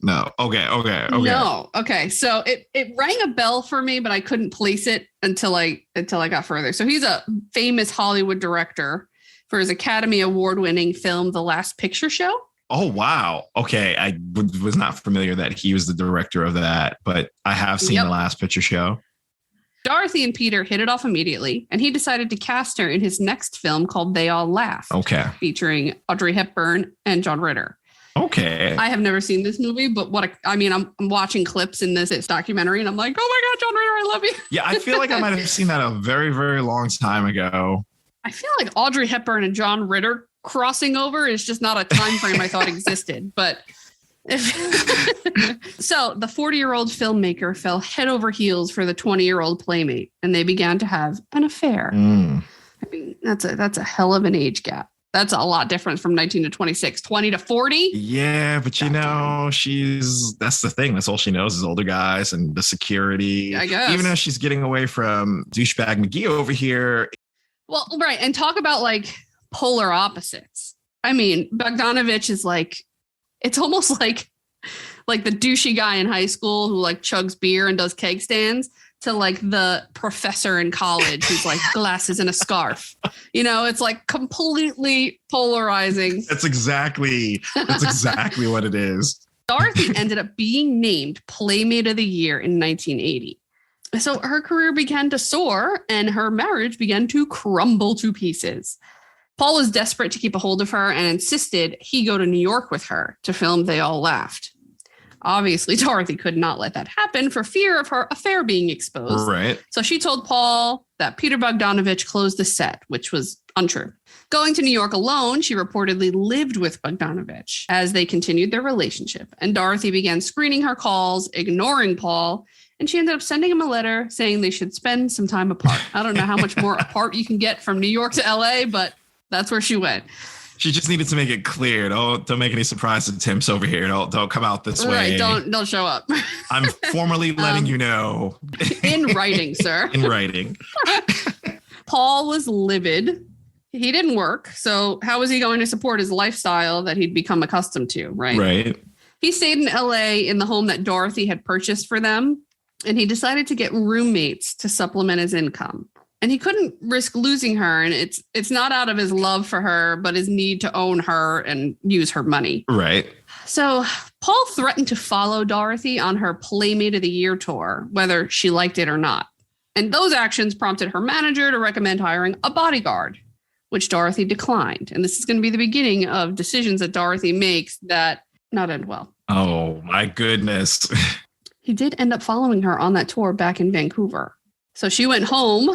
No. Okay. No. Okay. So it rang a bell for me, but I couldn't place it until I got further. So he's a famous Hollywood director for his Academy Award-winning film, The Last Picture Show. Oh, wow. Okay. I was not familiar that he was the director of that, but I have seen The Last Picture Show. Dorothy and Peter hit it off immediately, and he decided to cast her in his next film called They All Laughed. Okay. Featuring Audrey Hepburn and John Ritter. Okay. I have never seen this movie, but I'm watching clips in this documentary, and I'm like, oh my God, John Ritter, I love you. Yeah, I feel like I might have seen that a very, very long time ago. I feel like Audrey Hepburn and John Ritter crossing over is just not a time frame I thought existed, but... So the 40-year-old filmmaker fell head over heels for the 20-year-old playmate, and they began to have an affair. I mean, that's a hell of an age gap. That's a lot different from 19 to 26, 20 to 40. Yeah, but you know, that's the thing. That's all she knows is older guys and the security. I guess. Even though she's getting away from douchebag McGee over here. Well, right. And talk about like polar opposites. I mean, Bogdanovich is like, it's almost like the douchey guy in high school who like chugs beer and does keg stands to like the professor in college who's like glasses and a scarf. You know, it's like completely polarizing. That's exactly what it is. Dorothy ended up being named Playmate of the Year in 1980. So her career began to soar and her marriage began to crumble to pieces. Paul was desperate to keep a hold of her and insisted he go to New York with her to film They All Laughed. Obviously, Dorothy could not let that happen for fear of her affair being exposed. Right. So she told Paul that Peter Bogdanovich closed the set, which was untrue. Going to New York alone, she reportedly lived with Bogdanovich as they continued their relationship. And Dorothy began screening her calls, ignoring Paul, and she ended up sending him a letter saying they should spend some time apart. I don't know how much more apart you can get from New York to LA, but that's where she went. She just needed to make it clear. Don't make any surprise attempts over here. Don't come out this way. Right. Don't show up. I'm formally letting you know. In writing, sir. In writing. Paul was livid. He didn't work. So how was he going to support his lifestyle that he'd become accustomed to? Right. Right. He stayed in LA in the home that Dorothy had purchased for them. And he decided to get roommates to supplement his income. And he couldn't risk losing her. And it's not out of his love for her, but his need to own her and use her money. Right. So Paul threatened to follow Dorothy on her Playmate of the Year tour, whether she liked it or not. And those actions prompted her manager to recommend hiring a bodyguard, which Dorothy declined. And this is going to be the beginning of decisions that Dorothy makes that not end well. Oh, my goodness. He did end up following her on that tour back in Vancouver. So she went home,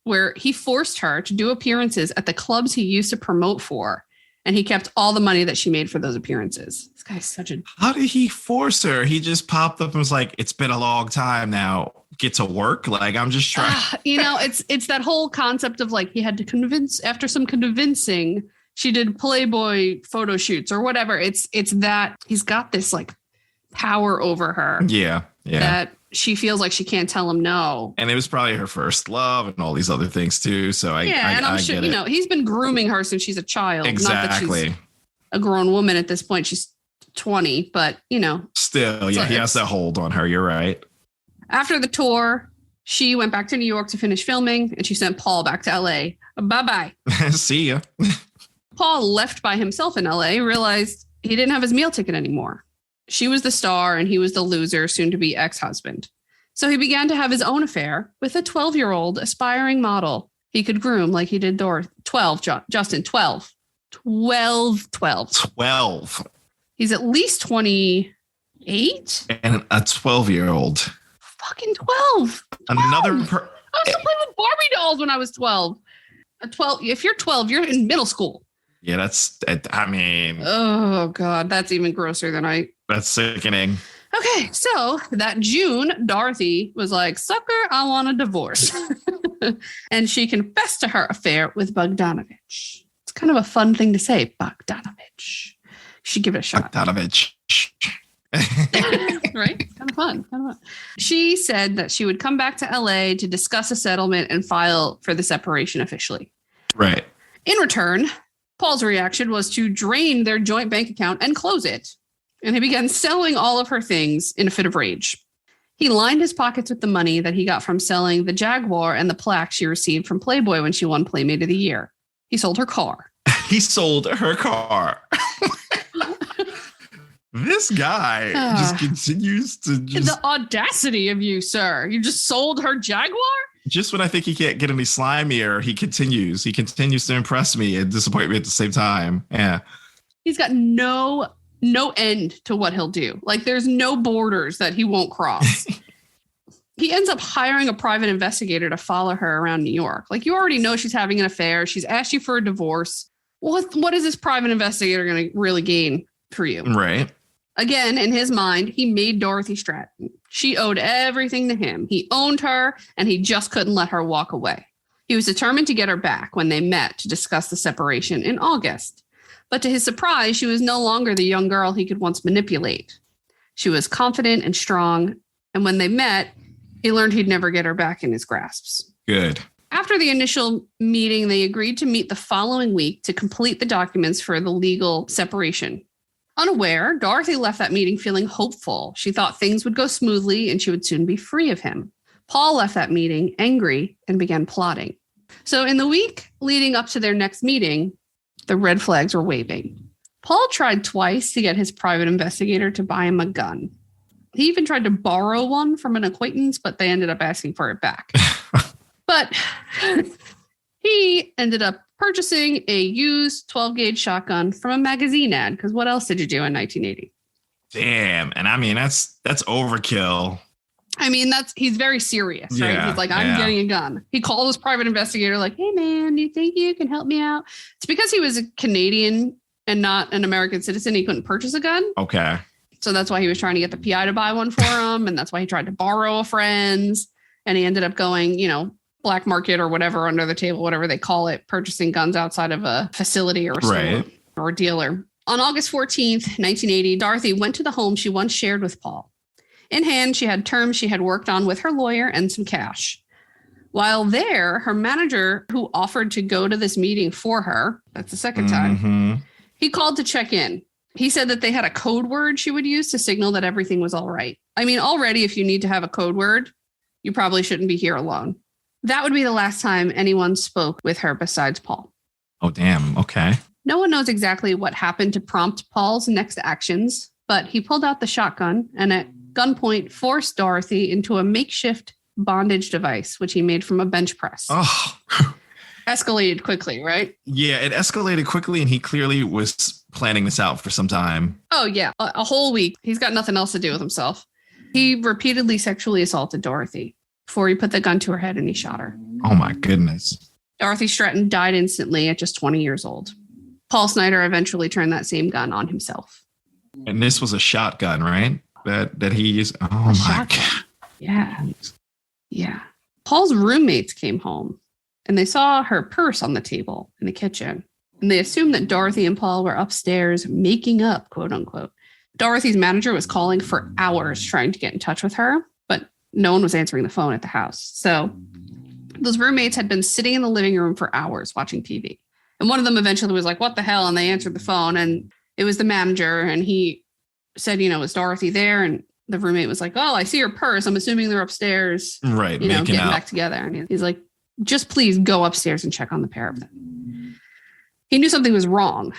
where he forced her to do appearances at the clubs he used to promote for. And he kept all the money that she made for those appearances. This guy's such a... How did he force her? He just popped up and was like, it's been a long time now. Get to work. Like, I'm just trying. It's that whole concept of like, he had to convince, after some convincing, she did Playboy photo shoots or whatever. It's that he's got this like power over her. Yeah. That she feels like she can't tell him no. And it was probably her first love and all these other things too. So I'm sure, he's been grooming her since she's a child. Exactly. Not that she's a grown woman at this point. She's 20, but Still, yeah, he has that hold on her. You're right. After the tour, she went back to New York to finish filming and she sent Paul back to LA. Bye-bye. See ya. Paul left by himself in LA, realized he didn't have his meal ticket anymore. She was the star and he was the loser, soon to be ex-husband. So he began to have his own affair with a 12-year-old aspiring model he could groom like he did Dor. 12, Justin, 12. 12. He's at least 28. And a 12-year-old. Fucking 12. I was still playing with Barbie dolls when I was 12. If you're 12, you're in middle school. Yeah, oh God, that's even grosser than that's sickening. Okay, so that June, Dorothy was like, sucker, I want a divorce. And she confessed to her affair with Bogdanovich. It's kind of a fun thing to say, Bogdanovich. You should give it a shot. Bogdanovich. Right? Kind of fun. She said that she would come back to LA to discuss a settlement and file for the separation officially. Right. In return, Paul's reaction was to drain their joint bank account and close it. And he began selling all of her things in a fit of rage. He lined his pockets with the money that he got from selling the Jaguar and the plaque she received from Playboy when she won Playmate of the Year. He sold her car. This guy just continues to The audacity of you, sir. You just sold her Jaguar? Just when I think he can't get any slimier, he continues. He continues to impress me and disappoint me at the same time. Yeah. He's got no end to what he'll do. Like, there's no borders that he won't cross. He ends up hiring a private investigator to follow her around New York. Like, you already know she's having an affair. She's asked you for a divorce. What is this private investigator going to really gain for you? Right. Again, in his mind, he made Dorothy Stratton. She owed everything to him. He owned her, and he just couldn't let her walk away. He was determined to get her back when they met to discuss the separation in August. But to his surprise, she was no longer the young girl he could once manipulate. She was confident and strong, and when they met, he learned he'd never get her back in his grasps. Good. After the initial meeting, they agreed to meet the following week to complete the documents for the legal separation. Unaware, Dorothy left that meeting feeling hopeful. She thought things would go smoothly and she would soon be free of him. Paul left that meeting angry and began plotting. So in the week leading up to their next meeting, the red flags were waving. Paul tried twice to get his private investigator to buy him a gun. He even tried to borrow one from an acquaintance, but they ended up asking for it back. But he ended up purchasing a used 12-gauge shotgun from a magazine ad, because what else did you do in 1980? Damn. And I mean, that's overkill. I mean, he's very serious, right? Yeah, he's like, I'm getting a gun. He called his private investigator like, hey, man, do you think you can help me out? It's because he was a Canadian and not an American citizen. He couldn't purchase a gun. Okay. So that's why he was trying to get the PI to buy one for him. And that's why he tried to borrow a friend's. And he ended up going, black market or whatever, under the table, whatever they call it, purchasing guns outside of a facility or a store or a dealer. On August 14th, 1980, Dorothy went to the home she once shared with Paul. In hand, she had terms she had worked on with her lawyer and some cash. While there, her manager, who offered to go to this meeting for her, that's the second time, he called to check in. He said that they had a code word she would use to signal that everything was all right. I mean, already, if you need to have a code word, you probably shouldn't be here alone. That would be the last time anyone spoke with her besides Paul. Oh, damn. Okay. No one knows exactly what happened to prompt Paul's next actions, but he pulled out the shotgun and at gunpoint forced Dorothy into a makeshift bondage device, which he made from a bench press. Oh. Escalated quickly, right? Yeah, it escalated quickly, and he clearly was planning this out for some time. Oh, yeah. A whole week. He's got nothing else to do with himself. He repeatedly sexually assaulted Dorothy before he put the gun to her head and he shot her. Oh, my goodness. Dorothy Stratton died instantly at just 20 years old. Paul Snider eventually turned that same gun on himself. And this was a shotgun, right? That he used. Oh A my shotgun. God. Yeah. Yeah. Paul's roommates came home and they saw her purse on the table in the kitchen. And they assumed that Dorothy and Paul were upstairs making up, quote unquote. Dorothy's manager was calling for hours trying to get in touch with her, but no one was answering the phone at the house. So those roommates had been sitting in the living room for hours watching TV. And one of them eventually was like, what the hell? And they answered the phone and it was the manager. And he said, is Dorothy there? And the roommate was like, oh, I see your purse. I'm assuming they're upstairs, Right. getting back together. And he's like, just please go upstairs and check on the pair of them. He knew something was wrong.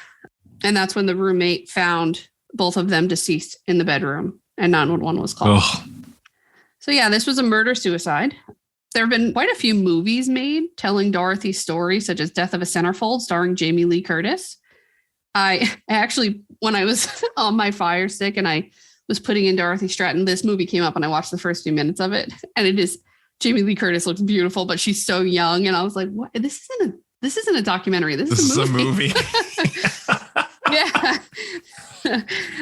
And that's when the roommate found both of them deceased in the bedroom and 911 was called. Ugh. So yeah, this was a murder-suicide. There have been quite a few movies made telling Dorothy's story, such as Death of a Centerfold, starring Jamie Lee Curtis. I actually, when I was on my Fire Stick and I was putting in Dorothy Stratton, this movie came up and I watched the first few minutes of it. And it is, Jamie Lee Curtis looks beautiful, but she's so young. And I was like, what? This isn't a documentary. This is a movie. Yeah.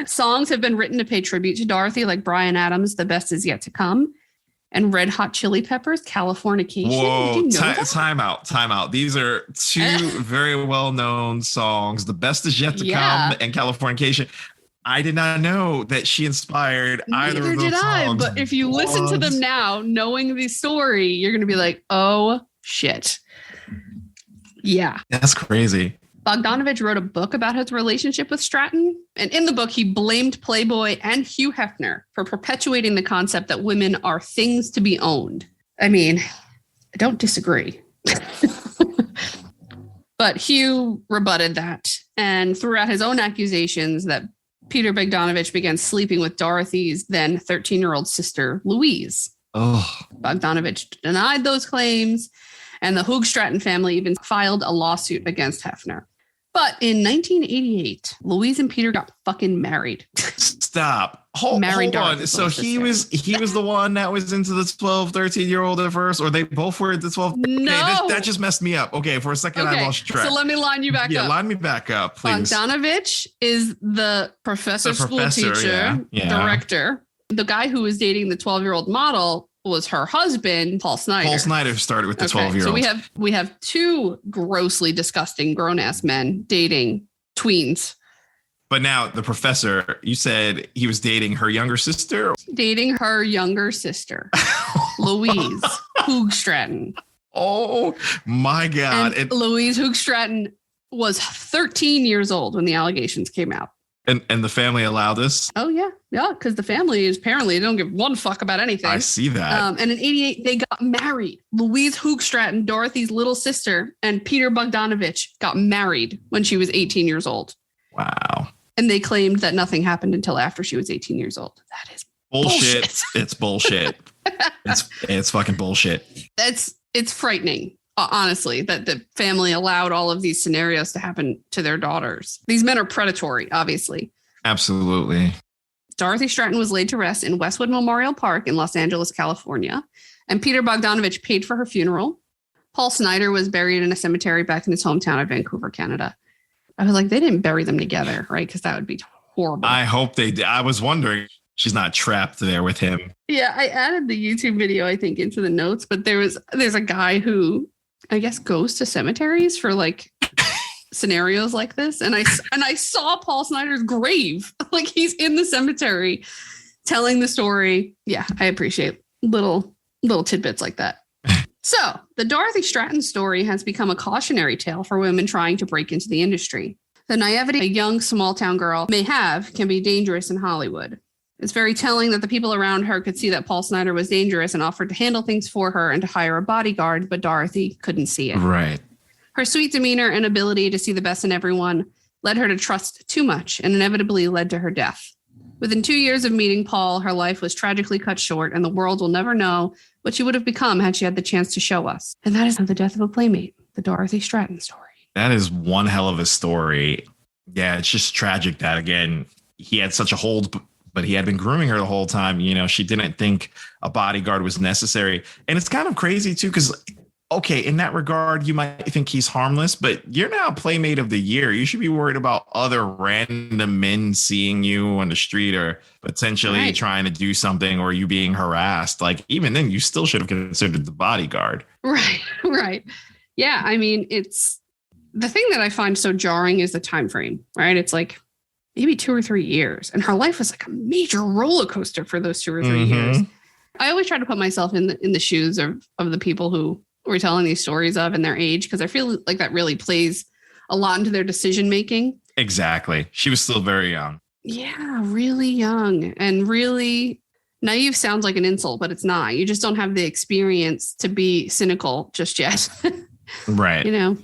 Songs have been written to pay tribute to Dorothy, like Bryan Adams' The Best Is Yet to Come, and Red Hot Chili Peppers' Californication. Whoa, time out. These are two very well-known songs. The Best Is Yet to Come and Californication. I did not know that she inspired either of those songs. Neither did I, but if you listen to them now, knowing the story, you're going to be like, oh, shit. Yeah. That's crazy. Bogdanovich wrote a book about his relationship with Stratton. And in the book, he blamed Playboy and Hugh Hefner for perpetuating the concept that women are things to be owned. I mean, I don't disagree. But Hugh rebutted that and threw out his own accusations that Peter Bogdanovich began sleeping with Dorothy's then 13-year-old sister, Louise. Oh. Bogdanovich denied those claims, and the Hoog Stratton family even filed a lawsuit against Hefner. But in 1988, Louise and Peter got fucking married. Stop. Hold on. So he was the one that was into the 12, 13-year-old at first, or they both were the 12? No. Okay, that just messed me up. Okay, for a second I lost track. So let me line you back up. Yeah, line me back up, please. Bogdanovich is the school teacher, director. The guy who was dating the 12-year-old model was her husband, Paul Snider. Paul Snider started with the 12-year-old. So we have two grossly disgusting grown-ass men dating tweens. But now the professor, you said he was dating her younger sister? Dating her younger sister, Louise Hoog Stratton. Oh my God. And Louise Hoog Stratton was 13 years old when the allegations came out. And the family allowed this? Oh, yeah. Yeah, because the family is apparently, they don't give one fuck about anything. I see that. And in 88, they got married. Louise Hoog Stratton, Dorothy's little sister, and Peter Bogdanovich got married when she was 18 years old. Wow. And they claimed that nothing happened until after she was 18 years old. That is bullshit. It's bullshit. It's fucking bullshit. It's frightening. Honestly, that the family allowed all of these scenarios to happen to their daughters. These men are predatory, obviously. Absolutely. Dorothy Stratton was laid to rest in Westwood Memorial Park in Los Angeles, California, and Peter Bogdanovich paid for her funeral. Paul Snider was buried in a cemetery back in his hometown of Vancouver, Canada. I was like, they didn't bury them together, right? Because that would be horrible. I hope they did. I was wondering, she's not trapped there with him. Yeah, I added the YouTube video, I think, into the notes, but there's a guy who, I guess, goes to cemeteries for like scenarios like this. And I saw Paul Snider's grave. Like he's in the cemetery telling the story. Yeah, I appreciate little tidbits like that. So the Dorothy Stratton story has become a cautionary tale for women trying to break into the industry. The naivety a young small town girl may have can be dangerous in Hollywood. It's very telling that the people around her could see that Paul Snider was dangerous and offered to handle things for her and to hire a bodyguard, but Dorothy couldn't see it. Right. Her sweet demeanor and ability to see the best in everyone led her to trust too much and inevitably led to her death. Within 2 years of meeting Paul, her life was tragically cut short, and the world will never know what she would have become had she had the chance to show us. And that is the death of a playmate, the Dorothy Stratton story. That is one hell of a story. Yeah, it's just tragic that, again, he had such a hold, but he had been grooming her the whole time. You know, she didn't think a bodyguard was necessary. And it's kind of crazy, too, because okay, in that regard, you might think he's harmless, but you're now Playmate of the Year. You should be worried about other random men seeing you on the street or potentially trying to do something or you being harassed. Like, even then, you still should have considered the bodyguard. Right, right. Yeah, I mean, it's the thing that I find so jarring is the time frame, right? It's like maybe 2 or 3 years. And her life was like a major roller coaster for those 2 or 3 years. I always try to put myself in the shoes of the people who we're telling these stories of and their age, because I feel like that really plays a lot into their decision making. Exactly. She was still very young. Yeah, really young and really naive. Sounds like an insult, but it's not. You just don't have the experience to be cynical just yet. Right. You know,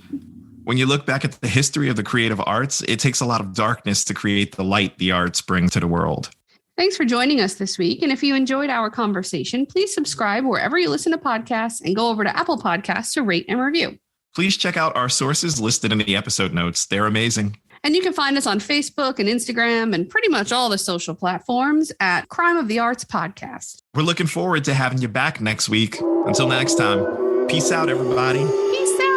when you look back at the history of the creative arts, it takes a lot of darkness to create the light the arts bring to the world. Thanks for joining us this week. And if you enjoyed our conversation, please subscribe wherever you listen to podcasts and go over to Apple Podcasts to rate and review. Please check out our sources listed in the episode notes. They're amazing. And you can find us on Facebook and Instagram and pretty much all the social platforms at Crime of the Arts Podcast. We're looking forward to having you back next week. Until next time, peace out, everybody. Peace out.